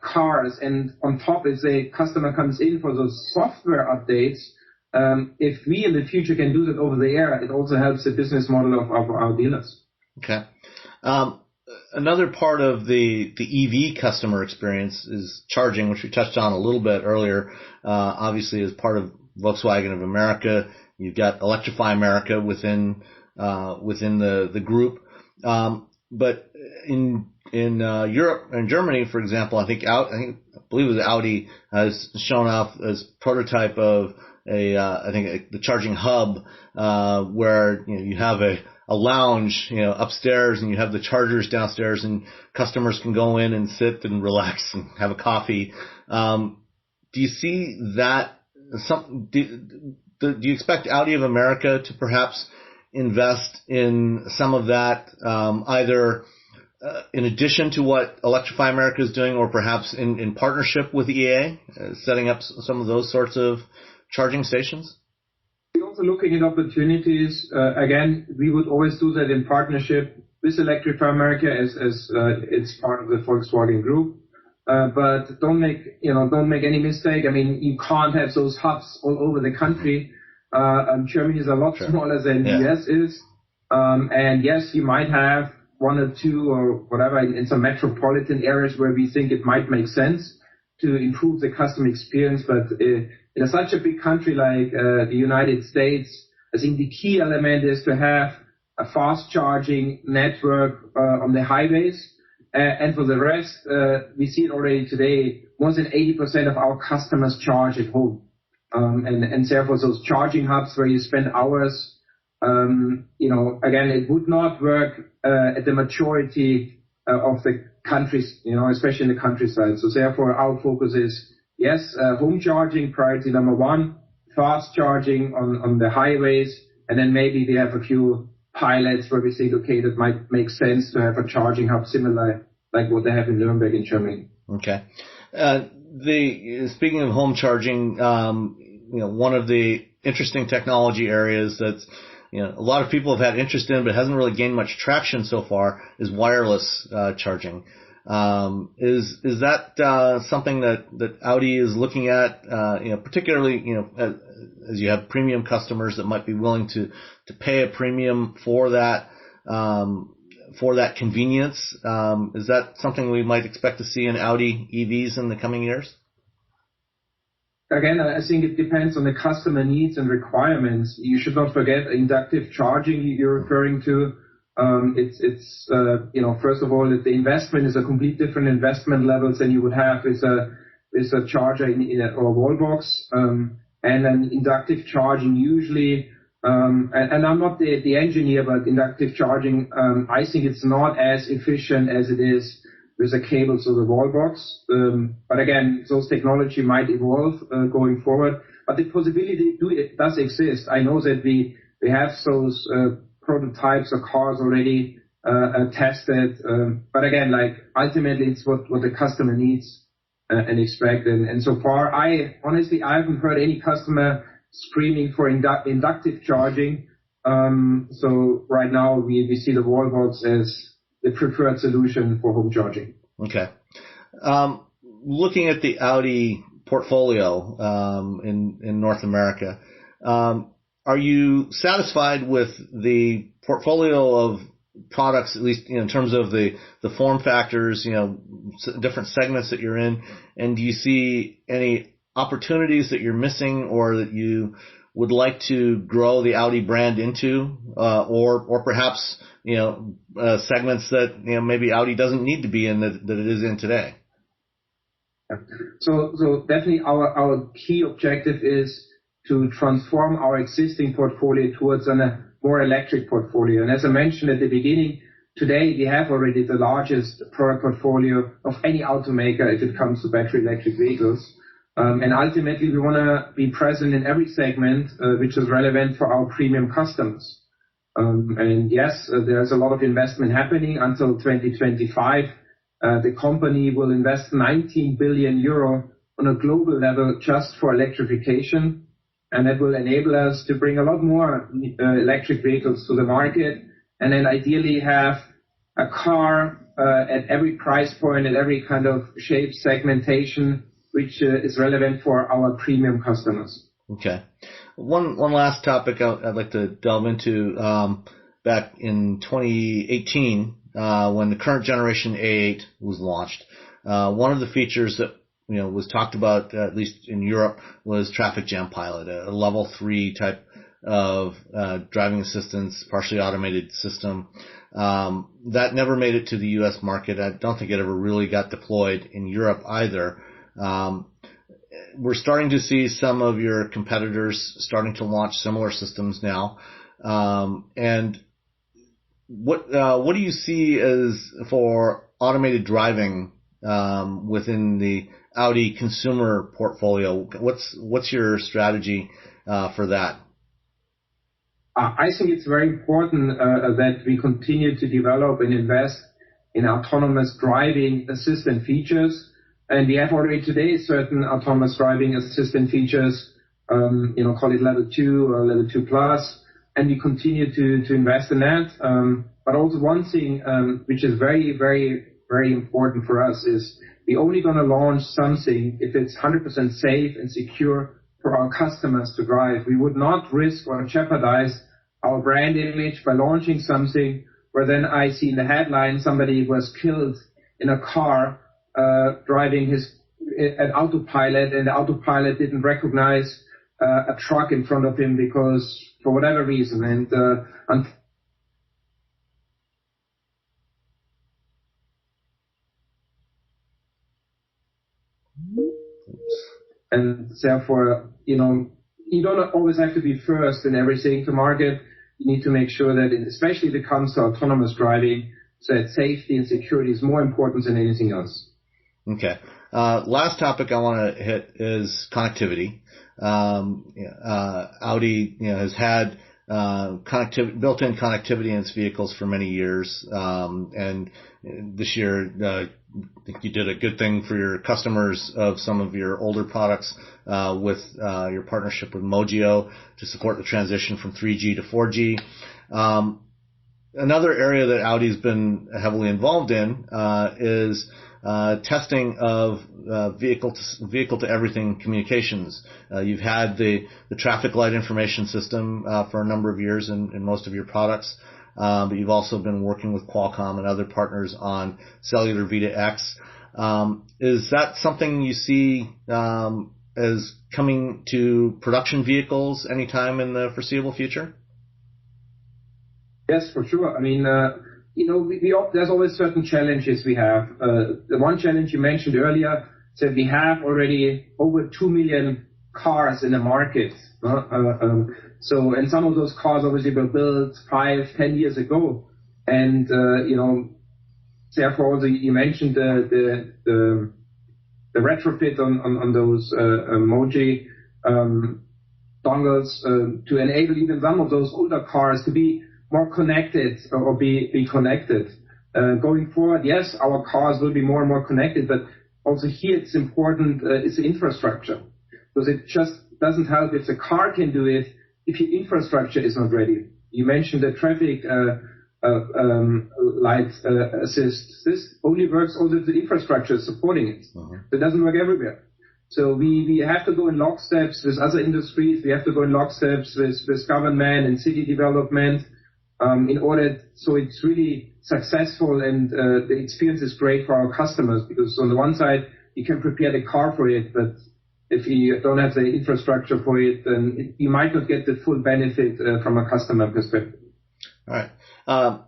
S5: cars, and on top, if the customer comes in for those software updates, if we in the future can do that over the air, it also helps the business model of our dealers.
S2: Okay. Another part of the EV customer experience is charging, which we touched on a little bit earlier. Obviously, as part of Volkswagen of America, you've got Electrify America within the group. But in Europe and Germany, for example, I believe it was Audi has shown off as prototype of the charging hub, where you have a lounge upstairs, and you have the chargers downstairs, and customers can go in and sit and relax and have a coffee. Do you see that? Do you expect Audi of America to perhaps invest in some of that, either in addition to what Electrify America is doing, or perhaps in partnership with EA, setting up some of those sorts of charging stations?
S5: We're also looking at opportunities. Again, we would always do that in partnership with Electrify America as it's part of the Volkswagen Group. But don't make any mistake. I mean, you can't have those hubs all over the country. Germany is a lot smaller than the US is. And yes, you might have 1 or 2 or whatever in some metropolitan areas where we think it might make sense to improve the customer experience. But in such a big country like the United States, I think the key element is to have a fast charging network on the highways. And for the rest, we see it already today, more than 80% of our customers charge at home. And therefore those charging hubs where you spend hours, again, it would not work at the majority of the countries, especially in the countryside. So therefore our focus is, home charging, priority number 1, fast charging on the highways, and then maybe we have a few pilots where we think, okay, that might make sense to have a charging hub similar like what they have in Nuremberg in Germany.
S2: Okay. Speaking of home charging, one of the interesting technology areas that's a lot of people have had interest in but hasn't really gained much traction so far is wireless charging. Is that something that Audi is looking at, particularly as you have premium customers that might be willing to pay a premium for that convenience? Is that something we might expect to see in Audi EVs in the coming years?
S5: Again, I think it depends on the customer needs and requirements. You should not forget inductive charging you're referring to. It's first of all, the investment is a complete different investment levels than you would have with a charger or a wall box, and then inductive charging usually. And I'm not the engineer, but inductive charging, I think it's not as efficient as it is with a cable to the wall box. But again, those technology might evolve going forward. But the possibility does exist. I know that we have those prototypes of cars already tested. But again, like ultimately, it's what the customer needs and expect. And so far, I haven't heard any customer screaming for inductive charging. So right now, we see the wall box as the preferred solution for home charging.
S2: Okay. Looking at the Audi portfolio in North America, are you satisfied with the portfolio of products, at least in terms of the form factors, different segments that you're in? And do you see any opportunities that you're missing or that you would like to grow the Audi brand into, or perhaps, segments that, maybe Audi doesn't need to be in that it is in today?
S5: So definitely our key objective is to transform our existing portfolio towards a more electric portfolio. And as I mentioned at the beginning, today we have already the largest product portfolio of any automaker if it comes to battery electric vehicles. And ultimately we want to be present in every segment which is relevant for our premium customers. And yes, there's a lot of investment happening until 2025. The company will invest 19 billion euro on a global level just for electrification. And that will enable us to bring a lot more electric vehicles to the market, and then ideally have a car at every price point, at every kind of shape segmentation, which is relevant for our premium customers.
S2: Okay. One last topic I'd like to delve into. Back in 2018, when the current generation A8 was launched, one of the features that was talked about, at least in Europe, was traffic jam pilot, a level 3 type of driving assistance, partially automated system. That never made it to the U.S. market. I don't think it ever really got deployed in Europe either. We're starting to see some of your competitors starting to launch similar systems now. And what do you see as for automated driving within the Audi consumer portfolio? What's your strategy for that?
S5: I think it's very important that we continue to develop and invest in autonomous driving assistant features. And we have already today certain autonomous driving assistant features, call it level 2 or level 2 plus. And we continue to invest in that. But also one thing which is very, very, very important for us is we're only going to launch something if it's 100% safe and secure for our customers to drive. We would not risk or jeopardize our brand image by launching something where then I see in the headline somebody was killed in a car driving an autopilot, and the autopilot didn't recognize a truck in front of him because for whatever reason. And therefore, you don't always have to be first in everything to market. You need to make sure that, especially if it comes to autonomous driving, so that safety and security is more important than anything else.
S2: Okay. Last topic I want to hit is connectivity. Audi, has had built-in connectivity in its vehicles for many years, and this year I think you did a good thing for your customers of some of your older products with your partnership with Mogio to support the transition from 3G to 4G. Another area that Audi's been heavily involved in is testing of vehicle to everything communications. You've had the traffic light information system for a number of years in most of your products, but you've also been working with Qualcomm and other partners on cellular V2X. Is that something you see as coming to production vehicles anytime in the foreseeable future?
S5: Yes, for sure. I mean, there's always certain challenges we have. The one challenge you mentioned earlier is that we have already over 2 million cars in the market. And some of those cars obviously were built 5-10 years ago. And, therefore also you mentioned the retrofit on those emoji dongles to enable even some of those older cars to be more connected or be connected. Going forward, yes, our cars will be more and more connected, but also here it's important is the infrastructure, because it just doesn't help if the car can do it if your infrastructure is not ready. You mentioned the traffic light assist. This only works also if the infrastructure is supporting it. It doesn't work everywhere. So we have to go in locksteps with other industries. We have to go in locksteps with government and city development in order so it's really successful and the experience is great for our customers, because on the one side you can prepare the car for it, but if you don't have the infrastructure for it, then you might not get the full benefit from a customer perspective.
S2: All right.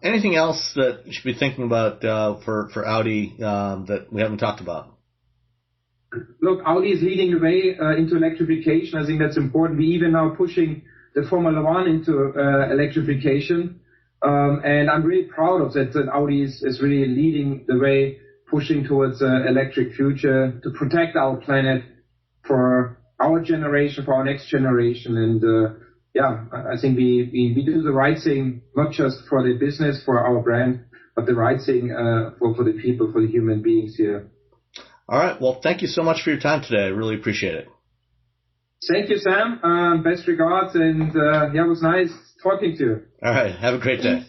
S2: Anything else that you should be thinking about for Audi that we haven't talked about?
S5: Look, Audi is leading the way into electrification. I think that's important. We're even now pushing the Formula One into electrification. And I'm really proud of that Audi is really leading the way, pushing towards electric future to protect our planet for our generation, for our next generation. And I think we do the right thing, not just for the business, for our brand, but the right thing for the people, for the human beings here.
S2: All right. Well, thank you so much for your time today. I really appreciate it.
S5: Thank you, Sam. Best regards. And it was nice talking to you.
S2: All right. Have a great day.